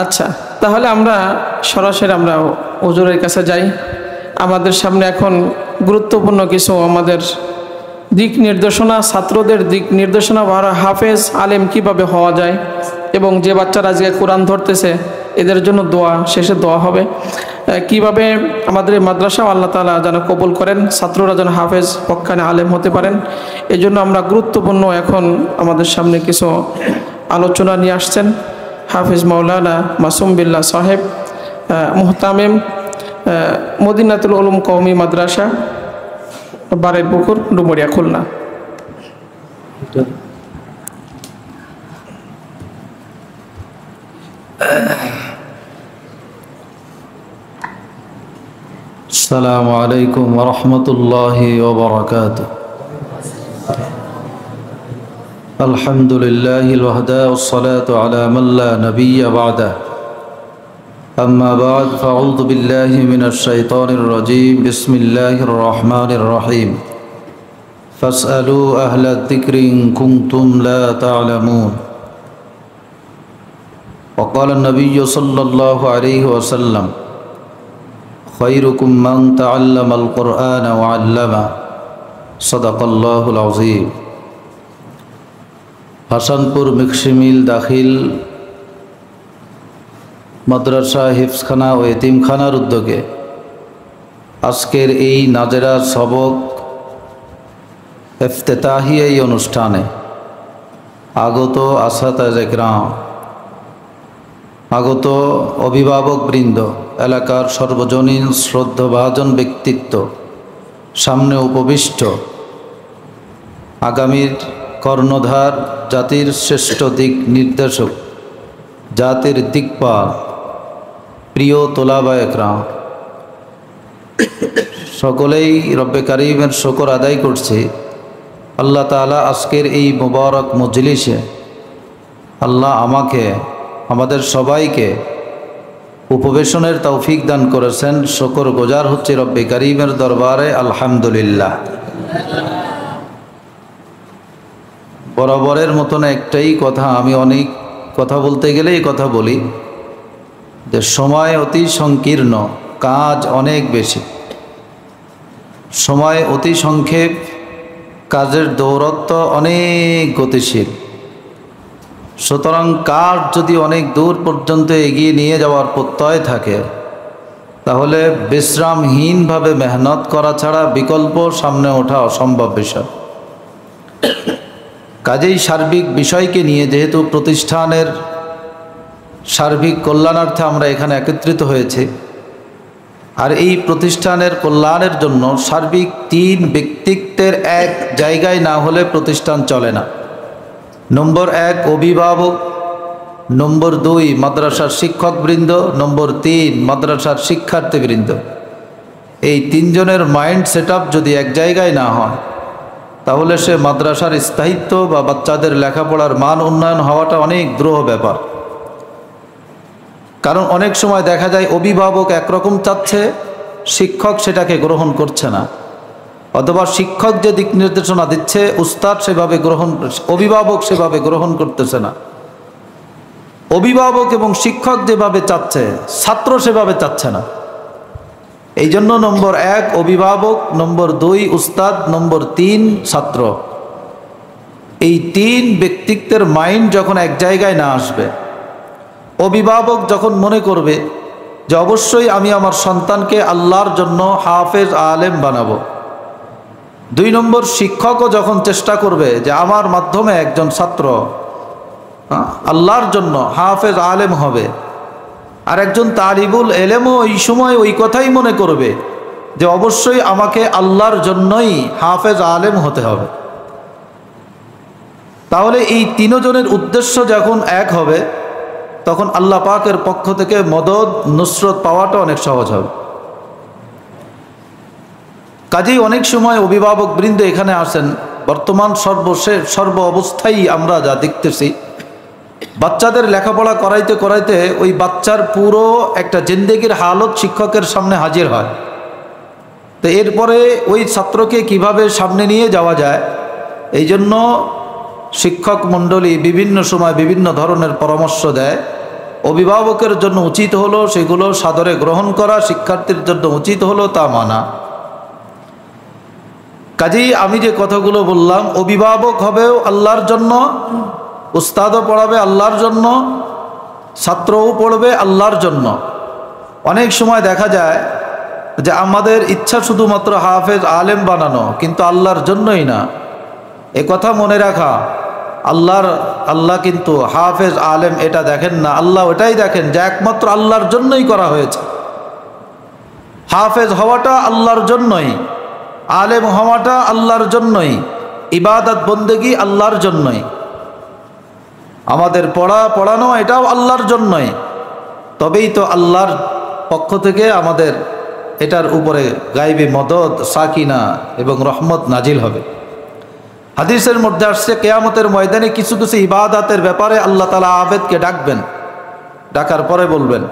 আচ্ছা, তাহলে আমরা সরাসরি আমরা হুজুরের কাছে যাই। আমাদের সামনে এখন গুরুত্বপূর্ণ কিছু আমাদের দিক নির্দেশনা, ছাত্রদের দিক নির্দেশনা বা হাফেজ আলেম কিভাবে হওয়া যায়, এবং যে বাচ্চারা আজকে কোরআন ধরতেছে এদের জন্য দোয়া, শেষে দোয়া হবে। কিভাবে আমাদের এই মাদ্রাসা আল্লাহ তাআলা যেন কবুল করেন, ছাত্ররা যেন হাফেজ পক্ষানে আলেম হতে পারেন, এই জন্য আমরা গুরুত্বপূর্ণ এখন আমাদের সামনে কিছু আলোচনা নিয়ে আসছেন হাফিজ মাওলানা মাসুম বিল্লাহ সাহেব, মুহতামিম মদিনাতুল উলুম কওমি মাদ্রাসা, বারের পুকুর, ডুমুরিয়া, খুলনা। السلام عليكم ورحمة الله وبركاته. الحمد لله الوحدة والصلاة على من لا نبي بعده. أما بعد فأعوذ بالله من الشيطان الرجيم. بسم الله الرحمن الرحيم. فاسألوا أهل الذكر إن كنتم لا تعلمون. وقال النبي صلى الله عليه وسلم خيركم من تعلم القرآن وعلمه. صدق الله العظيم. হাসানপুর মিক্সিমিল দাখিল মাদ্রাসা হিফজখানা ও এতিমখানার উদ্যোগে আজকের এই নাজেরা সবক ইফতেতাহি এই অনুষ্ঠানে আগত আসাতায়ে কিরাম, আগত অভিভাবকবৃন্দ, এলাকার সর্বজনীন শ্রদ্ধাভাজন ব্যক্তিত্ব, সামনে উপবিষ্ট আগামীর কর্ণধার, জাতির শ্রেষ্ঠ দিক নির্দেশক, জাতির দিকপাল, প্রিয় তোলাবায়ে কিরাম, সকলেই রব্বে কারীমের শুকর আদায় করছি। আল্লাহ তাআলা আজকের এই মুবারক মজলিসে আল্লাহ আমাকে, আমাদের সবাইকে উপবেশনের তৌফিক দান করেছেন। শুকর গুজার হচ্ছে রব্বে কারীমের দরবারে আলহামদুলিল্লাহ। বরাবরের মতন একটাই কথা, আমি অনেক কথা বলতে গেলে এই কথা বলি যে সময় অতি সংকীর্ণ, কাজ অনেক বেশি, সময় অতি সংক্ষেপ, কাজের দৌরত্ব অনেক গতিশীল। সুতরাং কাজ যদি অনেক দূর পর্যন্ত এগিয়ে নিয়ে যাওয়ার প্রত্যয় থাকে তাহলে বিশ্রামহীনভাবে মেহনত করা ছাড়া বিকল্প সামনে ওঠা অসম্ভব বিষয়। কাজেই সার্বিক বিষয়কে নিয়ে, যেহেতু প্রতিষ্ঠানের সার্বিক কল্যাণার্থে আমরা এখানে একত্রিত হয়েছি, আর এই প্রতিষ্ঠানের কল্যাণের জন্য সার্বিক তিন ব্যক্তিত্বের এক জায়গায় না হলে প্রতিষ্ঠান চলে না। নম্বর এক অভিভাবক, নম্বর দুই মাদ্রাসার শিক্ষকবৃন্দ, নম্বর তিন মাদ্রাসার শিক্ষার্থীবৃন্দ। এই তিনজনের মাইন্ড সেটআপ যদি এক জায়গায় না হয় তাহলে সে মাদ্রাসার স্থায়িত্ব বা বাচ্চাদের লেখাপড়ার মান উন্নয়ন হওয়াটা অনেক দ্রুহ ব্যাপার। কারণ অনেক সময় দেখা যায় অভিভাবক একরকম চাচ্ছে, শিক্ষক সেটাকে গ্রহণ করছে না, অথবা শিক্ষক যে দিক নির্দেশনা দিচ্ছে উস্তাদ সেভাবে অভিভাবক সেভাবে গ্রহণ করতেছে না। অভিভাবক এবং শিক্ষক যেভাবে চাচ্ছে ছাত্র সেভাবে চাচ্ছে না। এই জন্য নম্বর এক অভিভাবক, নম্বর দুই উস্তাদ, নম্বর তিন ছাত্র। এই তিন ব্যক্তিত্বের মাইন্ড যখন এক জায়গায় না আসবে, অভিভাবক যখন মনে করবে যে অবশ্যই আমি আমার সন্তানকে আল্লাহর জন্য হাফেজ আলেম বানাবো, দুই নম্বর শিক্ষকও যখন চেষ্টা করবে যে আমার মাধ্যমে একজন ছাত্র আল্লাহর জন্য হাফেজ আলেম হবে, আর একজন তালিবুল এলেমও ওই সময় ওই কথাই মনে করবে যে অবশ্যই আমাকে আল্লাহর জন্যই হাফেজ আলেম হতে হবে, তাহলে এই তিনজনের উদ্দেশ্য যখন এক হবে তখন আল্লাহ পাকের পক্ষ থেকে মদদ নুসরত পাওয়াটা অনেক সহজ হবে। কাজেই অনেক সময় অভিভাবক বৃন্দ এখানে আসেন, বর্তমান সর্ব অবস্থায় আমরা যা দেখতেছি, বাচ্চাদের লেখাপড়া করাইতে করাইতে ওই বাচ্চার পুরো একটা জিন্দেগির হালত শিক্ষকের সামনে হাজির হয়। তো এরপরে ওই ছাত্রকে কিভাবে সামনে নিয়ে যাওয়া যায়, এই জন্য শিক্ষক মণ্ডলী বিভিন্ন সময় বিভিন্ন ধরনের পরামর্শ দেয়। অভিভাবকের জন্য উচিত হলো সেগুলো সাদরে গ্রহণ করা, শিক্ষার্থীর জন্য উচিত হলো তা মানা। কাজেই আমি যে কথাগুলো বললাম, অভিভাবক হবেও আল্লাহর জন্য, উস্তাদও পড়াবে আল্লাহর জন্য, ছাত্রও পড়বে আল্লাহর জন্য। অনেক সময় দেখা যায় যে আমাদের ইচ্ছা শুধুমাত্র হাফেজ আলেম বানানো, কিন্তু আল্লাহর জন্যই না। এ কথা মনে রাখা, আল্লাহ কিন্তু হাফেজ আলেম এটা দেখেন না, আল্লাহ ওটাই দেখেন যে একমাত্র আল্লাহর জন্যই করা হয়েছে। হাফেজ হওয়াটা আল্লাহর জন্যই, আলেম হওয়াটা আল্লাহর জন্যই, ইবাদত বন্দেগী আল্লাহর জন্যই, আমাদের পড়ানো এটাও আল্লাহর জন্যই। তবেই তো আল্লাহর পক্ষ থেকে আমাদের এটার উপরে গায়বী মদদ, সাকিনা এবং রহমত নাজিল হবে। হাদিসের মধ্যে আসছে কিয়ামতের ময়দানে কিছু কিছু ইবাদতের ব্যাপারে আল্লাহ তাআলা আবেদকে ডাকবেন, ডাকার পরে বলবেন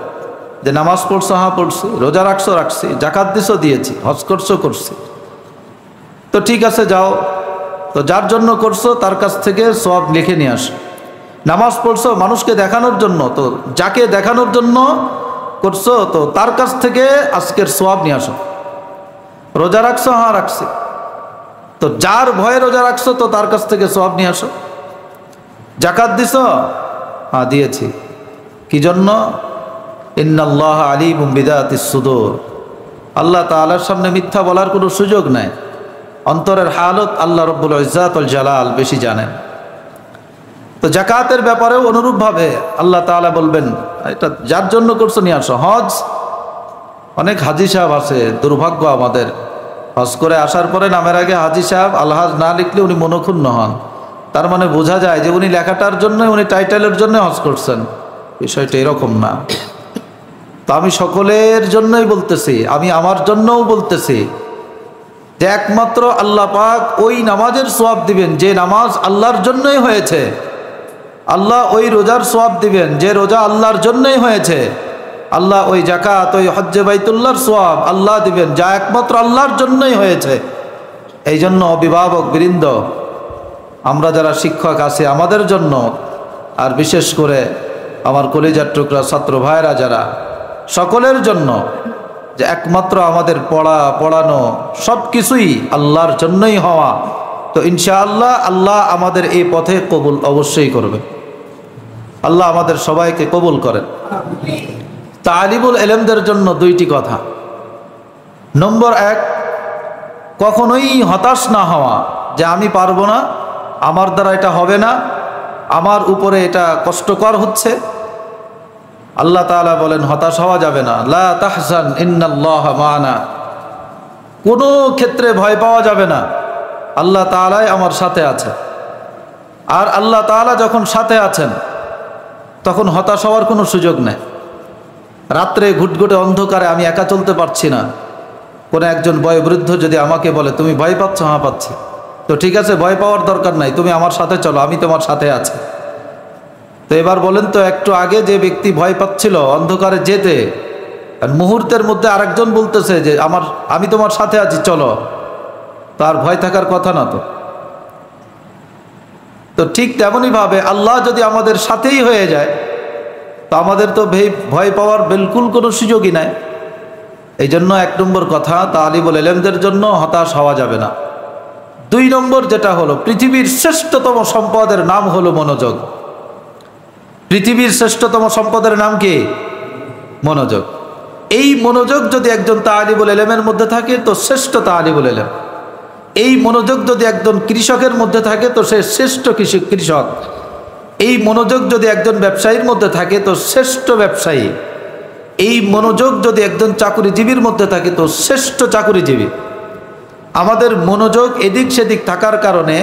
যে নামাজ পড়ছো, হ্যাঁ পড়ছি, রোজা রাখছি, জাকাত দিছো দিয়েছি, হজ করছি, তো ঠিক আছে যাও, তো যার জন্য করছো তার কাছ থেকে সওয়াব লিখে নিয়ে আসো। নামাজ পড়ছো মানুষকে দেখানোর জন্য, তো যাকে দেখানোর জন্য করছো তো তার কাছ থেকে আজকের সওয়াব নিয়ে আসো। রোজা রাখছো, হ্যাঁ রাখছি, তো যার ভয়ে রোজা রাখছো তো তার কাছ থেকে সওয়াব নিয়ে আসো। জাকাত দিছো, হ্যাঁ দিয়েছি, কি জন্য? ইন্নাল্লাহ আলিমুম বিযাতিস সুদূর, আল্লাহ তাআলার সামনে মিথ্যা বলার কোনো সুযোগ নাই। অন্তরের হালত আল্লাহ রব্বুল ইজ্জাত ওয়াল জালাল বেশি জানেন। তো জাকাতের ব্যাপারেও অনুরূপভাবে আল্লাহ তাআলা বলবেন এটা যার জন্য করছো নিয়ে আসো। হজ, অনেক হাজি সাহেব আছে, দুর্ভাগ্য আমাদের, হজ করে আসার পরে নামের আগে হাজি সাহেব আলহাজ না লিখলে উনি মনক্ষুণ্ণ হন। তার মানে বোঝা যায় যে উনি লেখাটার জন্য, উনি টাইটেলের জন্য হজ করছেন। বিষয়টা এরকম না। তো আমি সকলের জন্যই বলতেছি, আমি আমার জন্যও বলতেছি যে একমাত্র আল্লাহ পাক ওই নামাজের সওয়াব দিবেন যে নামাজ আল্লাহর জন্যই হয়েছে। আল্লাহ ওই রোজার সওয়াব দিবেন যে রোজা আল্লাহর জন্যই হয়েছে। আল্লাহ ওই জাকাত, ওই হজ্জে বাইতুল্লাহর সওয়াব আল্লাহ দিবেন যা একমাত্র আল্লাহর জন্যই হয়েছে। এই জন্য অভিভাবক বৃন্দ, আমরা যারা শিক্ষক আছি আমাদের জন্য, আর বিশেষ করে আমার কলিজার টুকরা ছাত্র ভাইরা যারা, সকলের জন্য যে একমাত্র আমাদের পড়ানো সব কিছুই আল্লাহর জন্যই হওয়া। তো ইনশাআল্লাহ আল্লাহ আমাদের এই পথে কবুল অবশ্যই করবে। আল্লাহ আমাদের সবাইকে কবুল করেন। তালিবুল ইলমদের জন্য দুইটি কথা। নম্বর এক, কখনোই হতাশ না হওয়া যে আমি পারবো না, আমার দ্বারা এটা হবে না, আমার উপরে এটা কষ্টকর হচ্ছে। আল্লাহ তাআলা বলেন হতাশ হওয়া যাবে না, লা তাহজান ইন্নাল্লাহা মা'ানা। কোনো ক্ষেত্রে ভয় পাওয়া যাবে না, আল্লাহ তাআলাই আমার সাথে আছে। আর আল্লাহ তাআলা যখন সাথে আছেন তখন হতাশ হওয়ার কোনো সুযোগ নেই। রাত্রে ঘুটঘুটে অন্ধকারে আমি একা চলতে পারছি না, কোনো একজন বয়োবৃদ্ধ যদি আমাকে বলে তুমি ভয় পাচ্ছ, হ্যাঁ পাচ্ছি, তো ঠিক আছে ভয় পাওয়ার দরকার নাই, তুমি আমার সাথে চলো, আমি তোমার সাথে আছি। তো এবার বলেন তো, একটু আগে যে ব্যক্তি ভয় পাচ্ছিল অন্ধকারে যেতে, মুহূর্তের মধ্যে আরেকজন বলতেছে যে আমি তোমার সাথে আছি চলো, তার ভয় থাকার কথা না। তো ঠিক তেমনইভাবে আল্লাহ যদি আমাদের সাথেই হয়ে যায় তো আমাদের তো ভয় পাওয়ার বিলকুল কোনো সুযোগই নাই। এই জন্য এক নম্বর কথা, তালিবুল ইলমদের জন্য হতাশ হওয়া যাবে না। দুই নম্বর যেটা হলো, পৃথিবীর শ্রেষ্ঠতম সম্পদের নাম হলো মনোযোগ। পৃথিবীর শ্রেষ্ঠতম সম্পদের নাম কি? মনোযোগ। এই মনোযোগ যদি একজন তালিবুল ইলমের মধ্যে থাকে তো শ্রেষ্ঠ তালিবুল ইলম। এই মনোযোগ যদি একজন কৃষকের মধ্যে থাকে তো সে শ্রেষ্ঠ কৃষক। এই মনোযোগ যদি একজন ব্যবসায়ীর মধ্যে থাকে তো শ্রেষ্ঠ ব্যবসায়ী। এই মনোযোগ যদি একজন চাকুরিজীবীর মধ্যে থাকে তো শ্রেষ্ঠ চাকুরিজীবী। আমাদের মনোযোগ এদিক সেদিক থাকার কারণে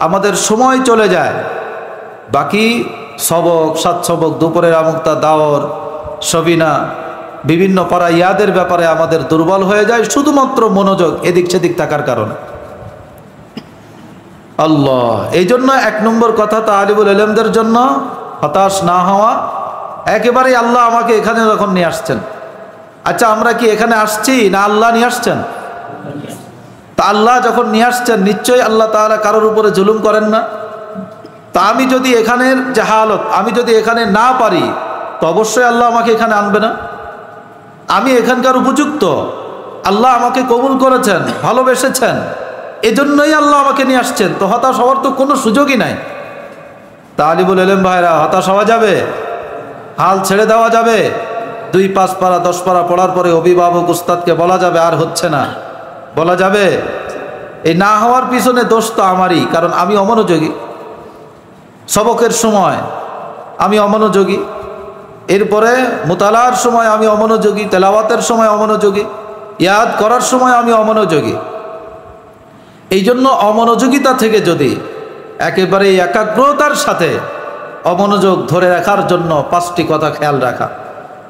আমাদের সময় চলে যায়, বাকি সবক, সাত সবক, দুপুরের আমুক্তা, দাওর, সবিনা, বিভিন্ন পাড়া ইয়াদের ব্যাপারে আমাদের দুর্বল হয়ে যায় শুধুমাত্র মনোযোগ এদিক সেদিক থাকার কারণে। আল্লাহ, এই জন্য এক নম্বর কথা তালিবুল ইলমদের জন্য হতাশ না হওয়া। একেবারেই আল্লাহ আমাকে এখানে যখন নিয়ে আসছেন, আচ্ছা আমরা কি এখানে আসছি না আল্লাহ নিয়ে আসছেন? তা আল্লাহ যখন নিয়ে আসছেন নিশ্চয়ই আল্লাহ তাআলা কারোর উপরে জুলুম করেন না। তা আমি যদি এখানের যে হালত, আমি যদি এখানে না পারি তো অবশ্যই আল্লাহ আমাকে এখানে আনবে না। আমি এখানকার উপযুক্ত, আল্লাহ আমাকে কবুল করেছেন, ভালোবেসেছেন, এজন্যই আল্লাহ আমাকে নিয়ে আসছেন। তো হতাশ হওয়ার তো কোনো সুযোগই নাই। তালিবুল ইলম ভাইরা, হতাশ হওয়া যাবে? হাল ছেড়ে দেওয়া যাবে? 2-5 পারা 10 পারা পড়ার পরে অভিভাবক উস্তাদকে বলা যাবে আর হচ্ছে না, বলা যাবে? এই না হওয়ার পিছনে দোষ তো আমারই, কারণ আমি অমনোযোগী। সবকের সময় আমি অমনোযোগী, এরপরে মুতালার সময় আমি অমনোযোগী, তেলাওয়াতের সময় অমনোযোগী, ইয়াদ করার সময় আমি অমনোযোগী। এই জন্য অমনোযোগিতা থেকে যদি একেবারে একাগ্রতার সাথে অমনোযোগ ধরে রাখার জন্য 5টি কথা খেয়াল রাখা।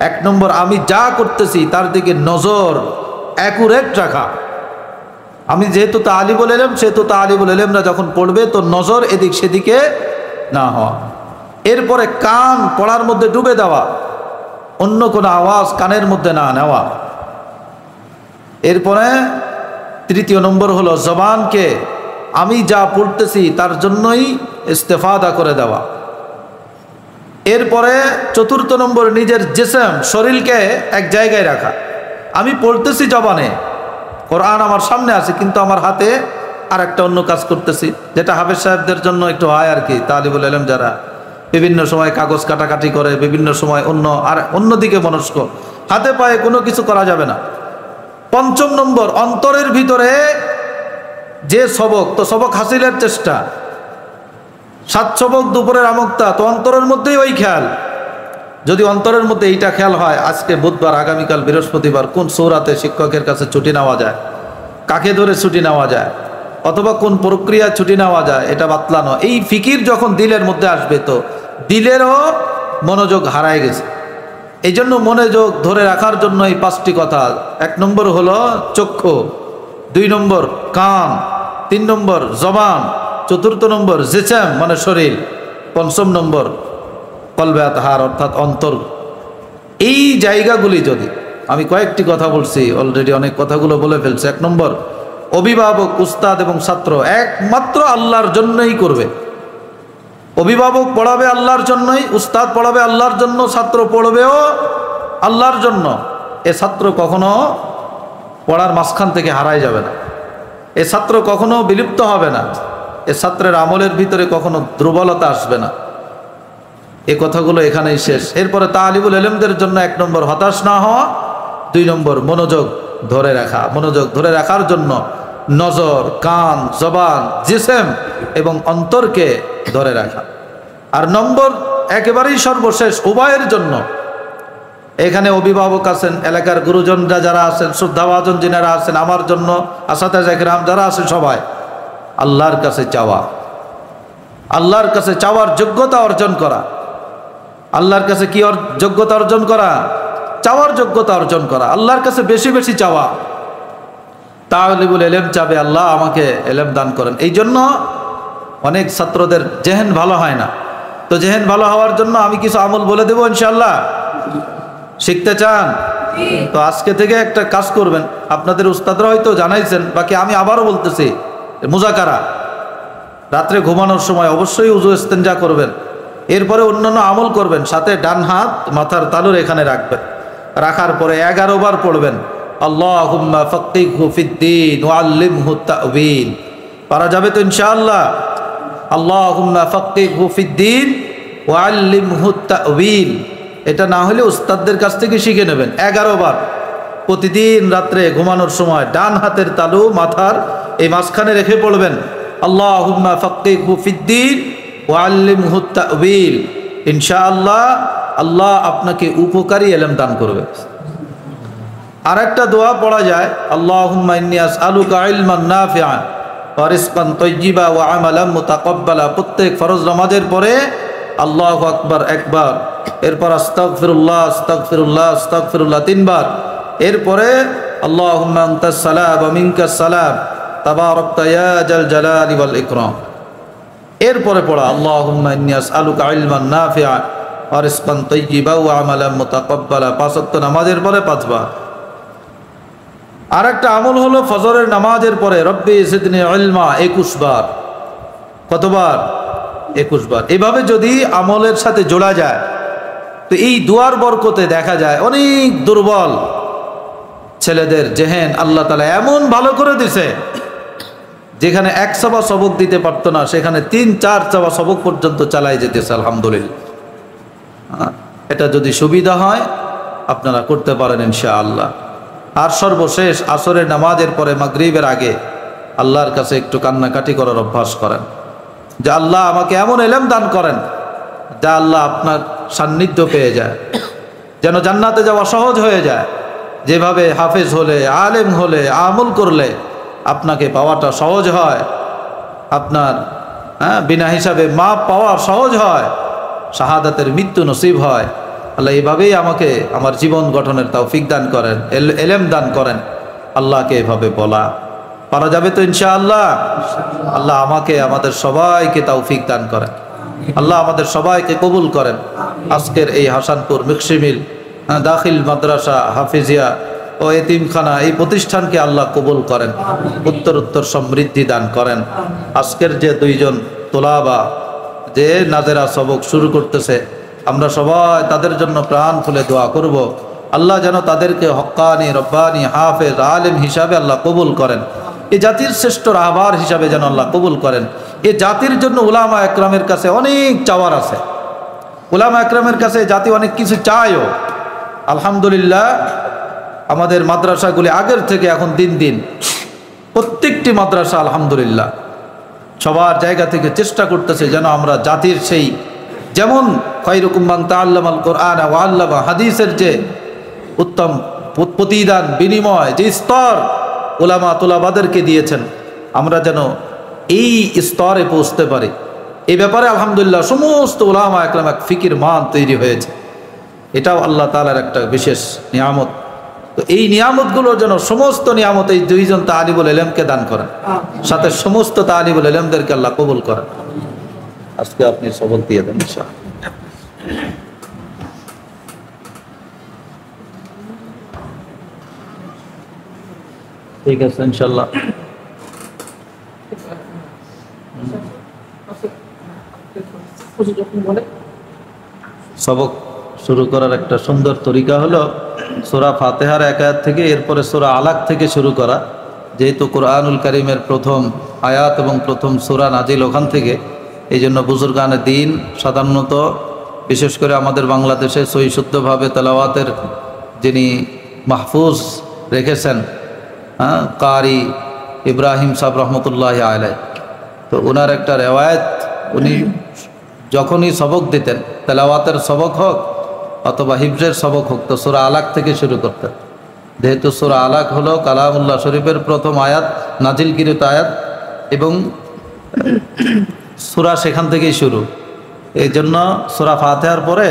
1 নম্বর, আমি যা করতেছি তার দিকে নজর অ্যাকুরেট রাখা। আমি যেহেতু তালিবুল ইলম, সেহেতু তালিবুল ইলমরা যখন পড়বে তো নজর এদিক সেদিকে না হওয়া। এরপরে কান পড়ার মধ্যে ডুবে দেওয়া, অন্য কোনো আওয়াজ কানের মধ্যে না নেওয়া। এরপরে 3য় নম্বর হলো জবানকে আমি যা পড়তেছি তার জন্যই ইস্তেফাদা করে দেওয়া। এরপরে 4র্থ নম্বর, নিজের জিসম শরীরকে এক জায়গায় রাখা। আমি পড়তেছি জবানে, কোরআন আমার সামনে আছে, কিন্তু আমার হাতে আর একটা অন্য কাজ করতেছি, যেটা হাফেজ সাহেবদের জন্য একটু হয় আর কি। তালিবুল ইলম যারা বিভিন্ন সময় কাগজ কাটাকাটি করে, বিভিন্ন সময় অন্যদিকে মনস্ক, হাতে পায়ে কোনো কিছু করা যাবে না। 5ম নম্বর, অন্তরের ভিতরে যে সবক, তো সবক হাসিলের চেষ্টা। 7 সবক দুপুরের আমক্তা, তো অন্তরের মধ্যেই ওই খেয়াল। যদি অন্তরের মধ্যে এইটা খেয়াল হয়, আজকে বুধবার, আগামীকাল বৃহস্পতিবার, কোন সূরাতে শিক্ষকের কাছে ছুটি নেওয়া যায়, কাকে ধরে ছুটি নেওয়া যায়, অথবা কোন প্রক্রিয়া ছুটি নেওয়া যায়, এটা বাতলানো। এই ফিকির যখন দিলের মধ্যে আসবে তো দিলেরও মনোযোগ হারায় গেছে। এই জন্য মনোযোগ ধরে রাখার জন্য এই 5টি কথা। 1 নম্বর হলো চক্ষু, 2 নম্বর কান, 3 নম্বর জবান, 4র্থ নম্বর জিসম মানে শরীর, 5ম নম্বর কলবে আতহার অর্থাৎ অন্তর। এই জায়গাগুলি যদি, আমি কয়েকটি কথা বলছি অলরেডি, অনেক কথাগুলো বলে ফেলছি। 1 নম্বর, অভিভাবক, উস্তাদ এবং ছাত্র একমাত্র আল্লাহর জন্যই করবে। অভিভাবক পড়াবে আল্লাহর জন্যই, উস্তাদ পড়াবে আল্লাহর জন্য, ছাত্র পড়বেও আল্লাহর জন্য। এ ছাত্র কখনো পড়ার মাঝখান থেকে হারায় যাবে না, এ ছাত্র কখনো বিলুপ্ত হবে না, এ ছাত্রের আমলের ভিতরে কখনো দুর্বলতা আসবে না। এ কথাগুলো এখানেই শেষ। এরপরে তালিবুল ইলমদের জন্য 1 নম্বর হতাশ না হওয়া, 2 নম্বর মনোযোগ ধরে রাখা। মনোযোগ ধরে রাখার জন্য নজর, কান, জবান, জিসম এবং অন্তরকে ধরে রাখা। আর নম্বর একেবারেই সর্বশেষ, উভয়ের জন্য। এখানে অভিভাবক আছেন, এলাকার গুরুজনরা যারা আছেন, শ্রদ্ধাভাজন যিনারা আছেন, আমার জন্য আসাতেজা কিরাম যারা আছেন, সবাই আল্লাহর কাছে চাওয়া, আল্লাহর কাছে চাওয়ার যোগ্যতা অর্জন করা। আল্লাহর কাছে কি যোগ্যতা অর্জন করা? চাওয়ার যোগ্যতা অর্জন করা, আল্লাহর কাছে বেশি বেশি চাওয়া। তালিবুল ইলম চাবে আল্লাহ আমাকে ইলম দান করেন। এই জন্য অনেক ছাত্রদের জেহেন ভালো হয় না। তো জেহেন ভালো হওয়ার জন্য আমি কিছু আমল বলে দেবো ইনশাআল্লাহ। শিখতে চান তো আজকে থেকে একটা কাজ করবেন। আপনাদের উস্তাদরা হয়তো জানাইছেন, বাকি আমি আবারও বলতেছি, মুজাকারা রাত্রে ঘুমানোর সময় অবশ্যই উযু ইস্তেনজা করবেন, এরপরে অন্যান্য আমল করবেন, সাথে ডান হাত মাথার তালুর এখানে রাখবেন। রাখার পরে 11 বার পড়বেন আল্লাহুম্মা ফাক্কিহু ফিদ্দীন ওয়া আল্লিমহু তা'ওয়ীল। পারা যাবে তো ইনশাআল্লাহ? আল্লাহুম্মা ফাক্কিহু ফিদ্দীন ওয়া আল্লিমহু তা'ওয়ীল। এটা না হলে উস্তাদদের কাছ থেকে শিখে নেবেন। 11 বার প্রতিদিন রাত্রে ঘুমানোর সময় ডান হাতের তালু মাথার এই মাঝখানে রেখে পড়বেন আল্লাহুম্মা ফাক্কিহু ফিদ্দীন ওয়া আল্লিমহু তা'ওয়ীল। ইনশাআল্লাহ আল্লাহ আপনাকে উপকারী ইলম দান করবে। আর একটা দোয়া পড়া যায়, আল্লাহুম্মা ইন্নী আসআলুকা ইলমান নাফিআন ওয়া রিজকান তাইয়্যিবা ওয়া আমালান মুতাকাব্বালা। প্রত্যেক ফরজ নামাজের পরে আল্লাহু আকবার একবার, এরপর আস্তাগফিরুল্লাহ আস্তাগফিরুল্লাহ আস্তাগফিরুল্লাহ 3 বার, এরপরে আল্লাহুম্মা আনতাস সালাম ওয়া মিনকাস সালাম তাবারাকতা ইয়া জাল জালালি ওয়াল ইকরাম। এরপরে পড়া আল্লাহুম্মা ইন্নী আসআলুকা ইলমান নাফিআন ওয়া রিজকান তাইয়্যিবা ওয়া আমালান মুতাকাব্বালা। 5 ওয়াক্ত নামাজের পরে 5 বার। আর একটা আমল হলো ফজরের নামাজের পরে রব্বি জিদনি ইলমা 21 বার। কতবার? 21 বার। এভাবে যদি আমলের সাথে জোড়া যায় তো এই দুয়ার বরকতে দেখা যায় অনেক দুর্বল ছেলেদের জেহেন আল্লাহ তাআলা এমন ভালো করে দিছে, যেখানে এক চাবা সবক দিতে পারতো না সেখানে 3-4 চাবা সবক পর্যন্ত চালাই যেতেছে আলহামদুলিল্লাহ। এটা যদি সুবিধা হয় আপনারা করতে পারেন ইনশাআল্লাহ। আর সর্বশেষ আসরের নামাজের পরে মাগরিবের আগে আল্লাহর কাছে একটু কান্নাকাটি করার অভ্যাস করেন, যে আল্লাহ আমাকে এমন ইলম দান করেন যা আল্লাহ আপনার সান্নিধ্য পেয়ে যায়, যেন জান্নাতে যাওয়া সহজ হয়ে যায়। যেভাবে হাফেজ হলে, আলেম হলে, আমল করলে আপনাকে পাওয়াটা সহজ হয়, আপনার বিনা হিসাবে মাপ পাওয়া সহজ হয়, শাহাদাতের মৃত্যু নসিব হয়। আল্লাহ এইভাবেই আমাকে আমার জীবন গঠনের তৌফিক দান করেন, এলেম দান করেন। আল্লাহকে এভাবে বলা পারা যাবে তো ইনশাআল্লাহ? আল্লাহ আমাকে আমাদের সবাইকে তৌফিক দান করেন, আল্লাহ আমাদের সবাইকে কবুল করেন। আজকের এই হাসানপুর মিক্সিমিল দাখিল মাদ্রাসা হাফিজিয়া ও এতিমখানা এই প্রতিষ্ঠানকে আল্লাহ কবুল করেন, উত্তর সমৃদ্ধি দান করেন। আজকের যে 2 জন তোলাবা যে নাজেরা সবক শুরু করতেছে, আমরা সবাই তাদের জন্য প্রাণ খুলে দোয়া করব। আল্লাহ যেন তাদেরকে হক্কানি, রব্বানি, হাফেজ, আলেম হিসাবে আল্লাহ কবুল করেন। এই জাতির শ্রেষ্ঠ রাহবার হিসাবে যেন আল্লাহ কবুল করেন। এই জাতির জন্য উলামা একরামের কাছে অনেক চাওয়ার আছে। উলামা একরামের কাছে জাতি অনেক কিছু চায়ও। আলহামদুলিল্লাহ আমাদের মাদ্রাসাগুলি আগের থেকে এখন দিন দিন প্রত্যেকটি মাদ্রাসা আলহামদুলিল্লাহ সবার জায়গা থেকে চেষ্টা করতেছে যেন আমরা জাতির সেই যেমন খায়রুকুম মান তাআল্লামাল কোরআন ওয়া আল্লামা হাদিসের যে উত্তম প্রতিদান বিনিময় যে স্তর উলামা তুলাবাদেরকে দিয়েছেন, আমরা যেন এই স্তরে পৌঁছতে পারি। এই ব্যাপারে আলহামদুলিল্লাহ সমস্ত উলামা একরাম এক ফিকির মান তৈরি হয়েছে। এটাও আল্লাহ তাআলার একটা বিশেষ নিয়ামত। তো এই নিয়ামতগুলো যেন সমস্ত নিয়ামত এই 2 জন তালিবুল ইলমকে দান করেন, সাথে সমস্ত তালিবুল ইলমদেরকে আল্লাহ কবুল করেন। আজকে আপনি সবক দিয়ে দেন ইনশাআল্লাহ। ঠিক আছে ইনশাআল্লাহ। সবক শুরু করার একটা সুন্দর তরিকা হলো সূরা ফাতিহার 1 আয়াত থেকে এরপরে সূরা আলাক থেকে শুরু করা। যেহেতু কোরআনুল কারীমের প্রথম আয়াত এবং প্রথম সূরা নাজিল ওখান থেকে, এই জন্য বুজুর্গানে দ্বীন সাধারণত বিশেষ করে আমাদের বাংলাদেশে সহি শুদ্ধভাবে তেলাওয়াতের যিনি মাহফুজ রেখেছেন কারি ইব্রাহিম সাহেব রহমতুল্লাহি আলাইহি, তো ওনার একটা রেওয়ায়েত, উনি যখনই সবক দিতেন তেলাওয়াতের সবক হোক অথবা হিফজের সবক হোক তো সূরা আলাক থেকে শুরু করতেন। যেহেতু সূরা আলাক হলো কালামুল্লাহ শরীফের প্রথম আয়াত, নাজিলকৃত আয়াত, এবং সূরা সেখান থেকেই শুরু। এই জন্য সূরা ফাতিহার পরে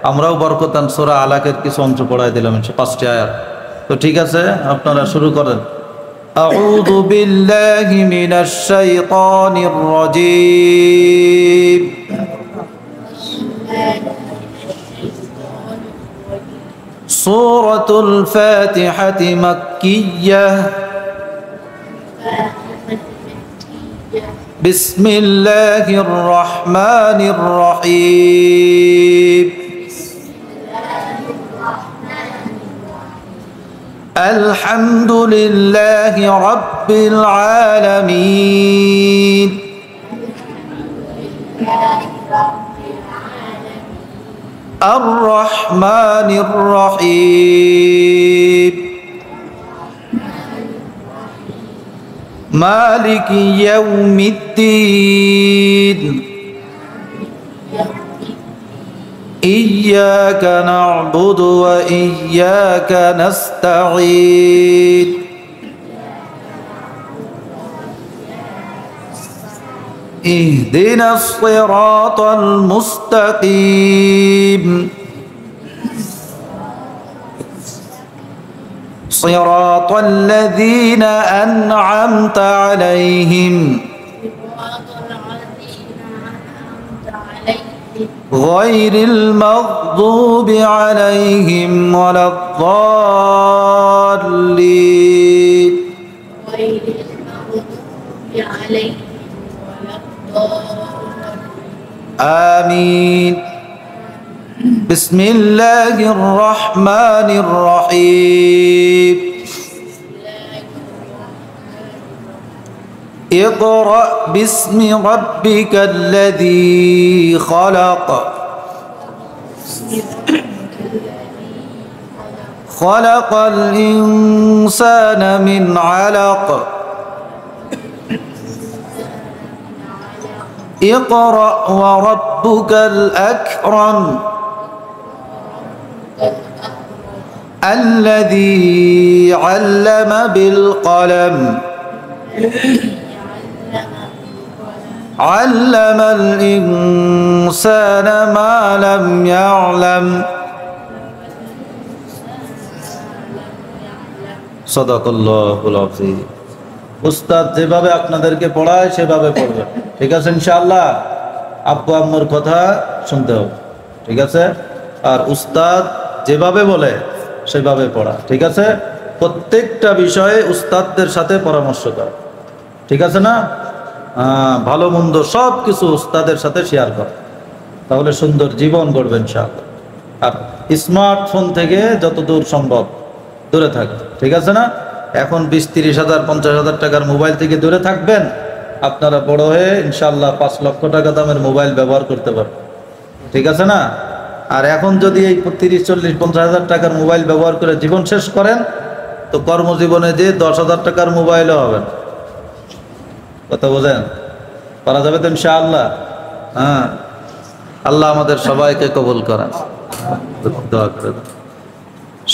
আমরাও বরকতান সূরা আলাকের কিছু অংশ পড়াই দিলাম 5টি আয়াত। তো ঠিক আছে, আপনারা শুরু করেন। আউযু বিল্লাহি মিনাশ শাইতানির রাজীম। সূরাতুল ফাতিহাতি মাক্কিয়্যাহ। বিসমিল্লাহির রহমানির রহিম। আলহামদুলিল্লাহি রাব্বিল আলামিন। আর রহমানির রহিম। মালিকি ইয়াউমিদ্দিন। إياك نعبد وإياك نستعين. اهدنا الصراط المستقيم. صراط الذين أنعمت عليهم غير المغضوب عليهم ولا الضالين. الضالين غير المغضوب عليهم ولا الضالين آمين بسم الله الرحمن الرحيم اقرأ باسم ربك الذي خلق خلق الإنسان من علق اقرأ وربك الأكرم الذي علم بالقلم علم الإنسان ما لم يعلم সাদাকাল্লাহুল আযীম। উস্তাদ যেভাবে আপনাদেরকে পড়ায় সেভাবে পড়বেন, ঠিক আছে ইনশাআল্লাহ। আব্বু আম্মুর কথা শুনতে হবে, ঠিক আছে। আর উস্তাদ যেভাবে বলে সেভাবে পড়া, ঠিক আছে। প্রত্যেকটা বিষয়ে উস্তাদদের সাথে পরামর্শ করা, ঠিক আছে না? ভালো মন্দ সব কিছু উস্তাদের সাথে শেয়ার করা, তাহলে সুন্দর জীবন গড়বেন ইনশাআল্লাহ। আর স্মার্টফোন থেকে যত দূর সম্ভব দূরে থাকবে, ঠিক আছে না? এখন 20-30 হাজার 50 হাজার টাকার মোবাইল থেকে দূরে থাকবেন, আপনারা বড় হয়ে ইনশাআল্লাহ 5 লক্ষ টাকা দামের মোবাইল ব্যবহার করতে পারবেন, ঠিক আছে না? আর এখন যদি এই 30-40-50 হাজার টাকার মোবাইল ব্যবহার করে জীবন শেষ করেন, তো কর্মজীবনে যে 10 হাজার টাকার মোবাইলও হবে না। কথা বোঝেন? পারা যাবে তো ইনশাআল্লাহ। হ্যাঁ, আল্লাহ আমাদের সবাইকে কবুল করেন। দোয়া করে দেন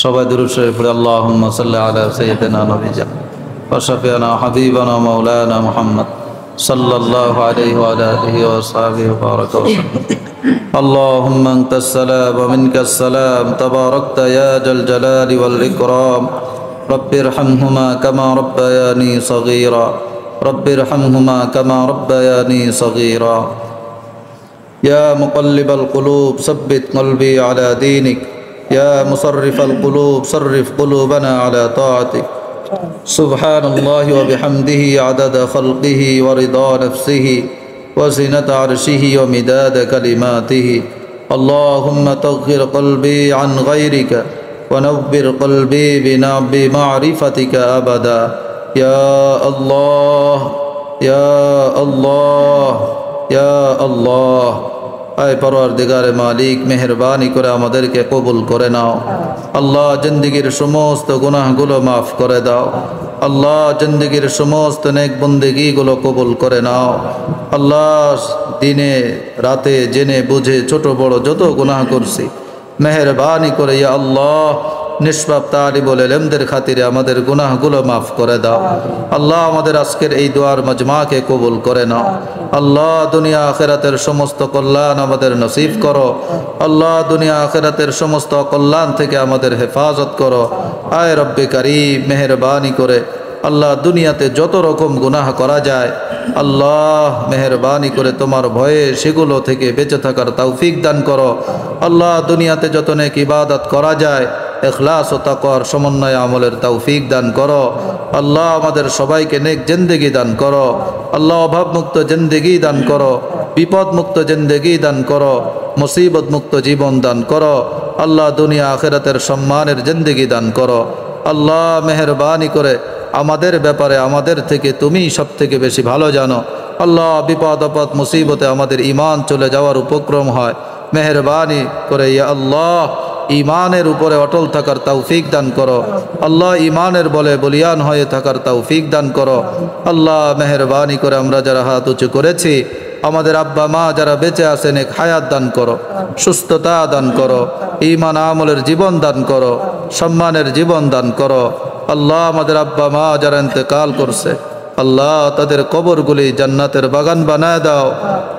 সবাই দুরূদ শরীফ পড়ে। আল্লাহুম্মা সাল্লি আলা সাইয়্যিদিনা নবিয়্যিনা ওয়া শাফি'িনা হাবিবানা মাওলানা মুহাম্মদ সাল্লাল্লাহু আলাইহি ওয়া আলা আলিহি ওয়া সাহবিহি ওয়া বারাকা ওয়া সাল্লাম। اللهم أنت السلام ومنك السلام تباركت يا ذا الجلال والإكرام رب ارحمهما كما ربياني صغيرا رب ارحمهما كما ربياني صغيرا يا مقلب القلوب ثبت قلبي على دينك يا مصرف القلوب صرف قلوبنا على طاعتك سبحان الله وبحمده عدد خلقه ورضا نفسه وزنة عرشه ومداد كلماته اللهم طهر قلبي عن غيرك ونور قلبي بمعرفتك أبدا يا الله يا الله يا الله আয় পরওয়ারদিগারে মালিক, মেহেরবানি করে আমাদেরকে কবুল করে নাও। আল্লাহ জিন্দেগীর সমস্ত গুনাহগুলো মাফ করে দাও। আল্লাহ জিন্দেগীর সমস্ত নেক বন্দেগীগুলো কবুল করে নাও। আল্লাহ দিনে রাতে জেনে বুঝে ছোট বড় যত গুনাহ করছি, মেহেরবানি করে ইয়া আল্লাহ নিষ্পাপ তালিবুল ইলমদের খাতিরে আমাদের গুনাহগুলো মাফ করে দাও। আল্লাহ আমাদের আজকের এই দোয়ার মজমাকে কবুল করে নাও। আল্লাহ দুনিয়া আখিরাতের সমস্ত কল্যাণ আমাদের নসিব করো। আল্লাহ দুনিয়া আখিরাতের সমস্ত কল্যাণ থেকে আমাদের হেফাজত করো। আয় রব্বে কারীম, মেহেরবানি করে আল্লাহ দুনিয়াতে যত রকম গুনাহ করা যায়, আল্লাহ মেহেরবানি করে তোমার ভয়ে সেগুলো থেকে বেঁচে থাকার তৌফিক দান করো। আল্লাহ দুনিয়াতে যত নেক ইবাদত করা যায়, ইখলাস ও তাকওয়ার সমন্বয়ে আমলের তৌফিক দান করো। আল্লাহ আমাদের সবাইকে নেক জিন্দেগি দান করো। আল্লাহ অভাব মুক্ত জিন্দেগি দান করো, বিপদ মুক্ত জিন্দেগি দান করো, মুসিবত মুক্ত জীবন দান করো। আল্লাহ দুনিয়া আখিরাতের সম্মানের জিন্দেগি দান করো। আল্লাহ মেহেরবানি করে আমাদের ব্যাপারে আমাদের থেকে তুমি সব থেকে বেশি ভালো জানো। আল্লাহ বিপদ আপদ মুসিবতে আমাদের ঈমান চলে যাওয়ার উপক্রম হয়, মেহেরবানি করে ইয়া আল্লাহ ঈমানের উপরে অটল থাকার তৌফিক দান করো। আল্লাহ ঈমানের বলে বলিয়ান হয়ে থাকার তৌফিক দান করো। আল্লাহ মেহেরবানি করে আমরা যারা হাত উঁচু করেছি, আমাদের আব্বা মা যারা বেঁচে আছেন, এক হায়াত দান করো, সুস্থতা দান করো, ঈমান আমলের জীবন দান করো, সম্মানের জীবন দান করো। আল্লাহ আমাদের আব্বা মা যারা ইন্তেকাল করছে, আল্লাহ তাদের কবরগুলি জান্নাতের বাগান বানায় দাও।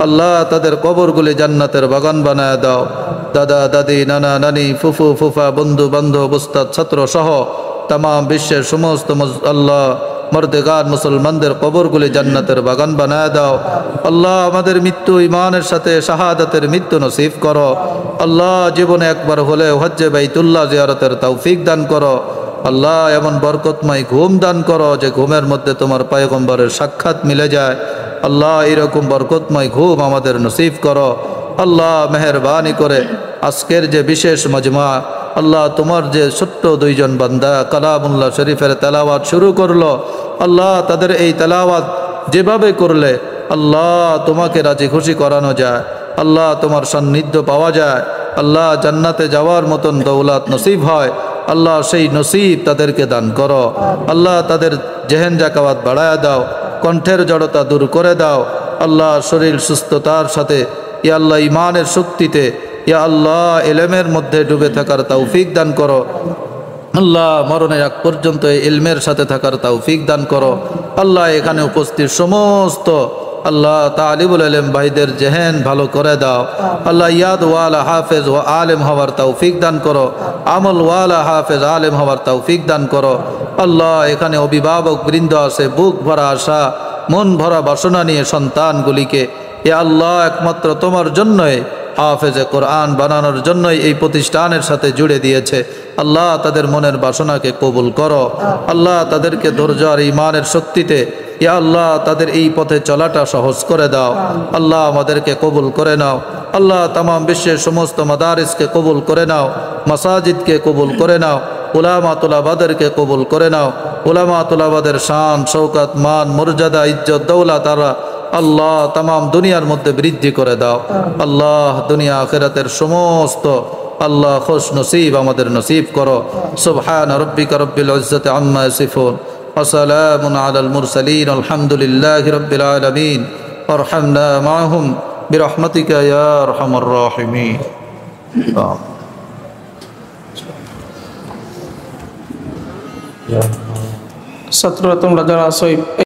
আল্লাহ তাদের কবরগুলি জান্নাতের বাগান বানায় দাও। দাদা দাদি, নানা নানি, ফুফু ফুফা, বন্ধু বান্ধব, উস্তাদ ছাত্র সহ তাম বিশ্বের সমস্ত আল্লাহ মর্দেগান মুসলমানদের কবরগুলি জান্নাতের বাগান বানায় দাও। আল্লাহ আমাদের মৃত্যু ঈমানের সাথে শাহাদাতের মৃত্যু নসিব করো। আল্লাহ জীবনে একবার হলে হজ্জে বাইতুল্লাহ জিয়ারতের তৌফিক দান করো। আল্লাহ এমন বরকতময় ঘুম দান করো যে ঘুমের মধ্যে তোমার পয়গম্বরের সাক্ষাৎ মিলে যায়। আল্লাহ এরকম বরকতময় ঘুম আমাদের নসিব করো। আল্লাহ মেহেরবানি করে আজকের যে বিশেষ মজমা, আল্লাহ তোমার যে ছোট্ট দুইজন বান্দা কালামুল্লাহ শরীফের তেলাওয়াত শুরু করলো, আল্লাহ তাদের এই তেলাওয়াত যেভাবে করলে আল্লাহ তোমাকে রাজি খুশি করানো যায়, আল্লাহ তোমার সান্নিধ্য পাওয়া যায়, আল্লাহ জান্নাতে যাওয়ার মতন দৌলত নসিব হয়, আল্লাহ সেই নসিব তাদেরকে দান করো। আল্লাহ তাদের জেহেন জাকাওয়াত বাড়ায়া দাও, কণ্ঠের জড়তা দূর করে দাও। আল্লাহ শরীর সুস্থতার সাথে ইয়া আল্লাহ ইমানের শক্তিতে ইয়া আল্লাহ ইলমের মধ্যে ডুবে থাকার তৌফিক দান করো। আল্লাহ মরণের আগ পর্যন্ত এই ইলমের সাথে থাকার তৌফিক দান করো। আল্লাহ এখানে উপস্থিত সমস্ত আল্লাহ তালিবুল ইলম ভাইদের জেহেন ভালো করে দাও। আল্লাহ ইয়াদ ওয়ালা হাফেজ ও আলেম হওয়ার তৌফিক দান করো, আমল ওয়ালা হাফেজ আলেম হওয়ার তৌফিক দান করো। আল্লাহ এখানে অভিভাবক বৃন্দ আছে, বুক ভরা আশা মন ভরা বাসনা নিয়ে সন্তানগুলিকে এ আল্লাহ একমাত্র তোমার জন্যই হাফেজে কোরআন বানানোর জন্যই এই প্রতিষ্ঠানের সাথে জুড়ে দিয়েছে। আল্লাহ তাদের মনের বাসনাকে কবুল করো। আল্লাহ তাদেরকে ধৈর্য আর ইমানের শক্তিতে ইয়া আল্লাহ তাদের এই পথে চলাটা সহজ করে দাও। আল্লাহ আমাদেরকে কবুল করে নাও। আল্লাহ তামাম বিশ্বের সমস্ত মাদারিসকে কবুল করে নাও, মাসাজিদকে কবুল করে নাও, উলামা তুলাবাদেরকে কবুল করে নাও। উলামা তুলাবাদের শান শৌকত মান মর্যাদা ইজ্জত দৌলত তারা আল্লাহ তামাম দুনিয়ার মধ্যে বৃদ্ধি করে দাও। আল্লাহ দুনিয়া আখিরাতের সমস্ত আল্লাহ খুশ নসিব আমাদের নসিব করো। সুবহান রাব্বিকা রব্বিল ইজ্জাতি আম্মা ইয়াসিফুন ওয়া সালামুন আলাল মুরসালিন আলহামদুলিল্লাহি রাব্বিল আলামিন। আরহামনা মাহুম বিরহমাতিকা ইয়া আরহামার রাহিমিন। ছাত্ররা তোমরা যারা আছো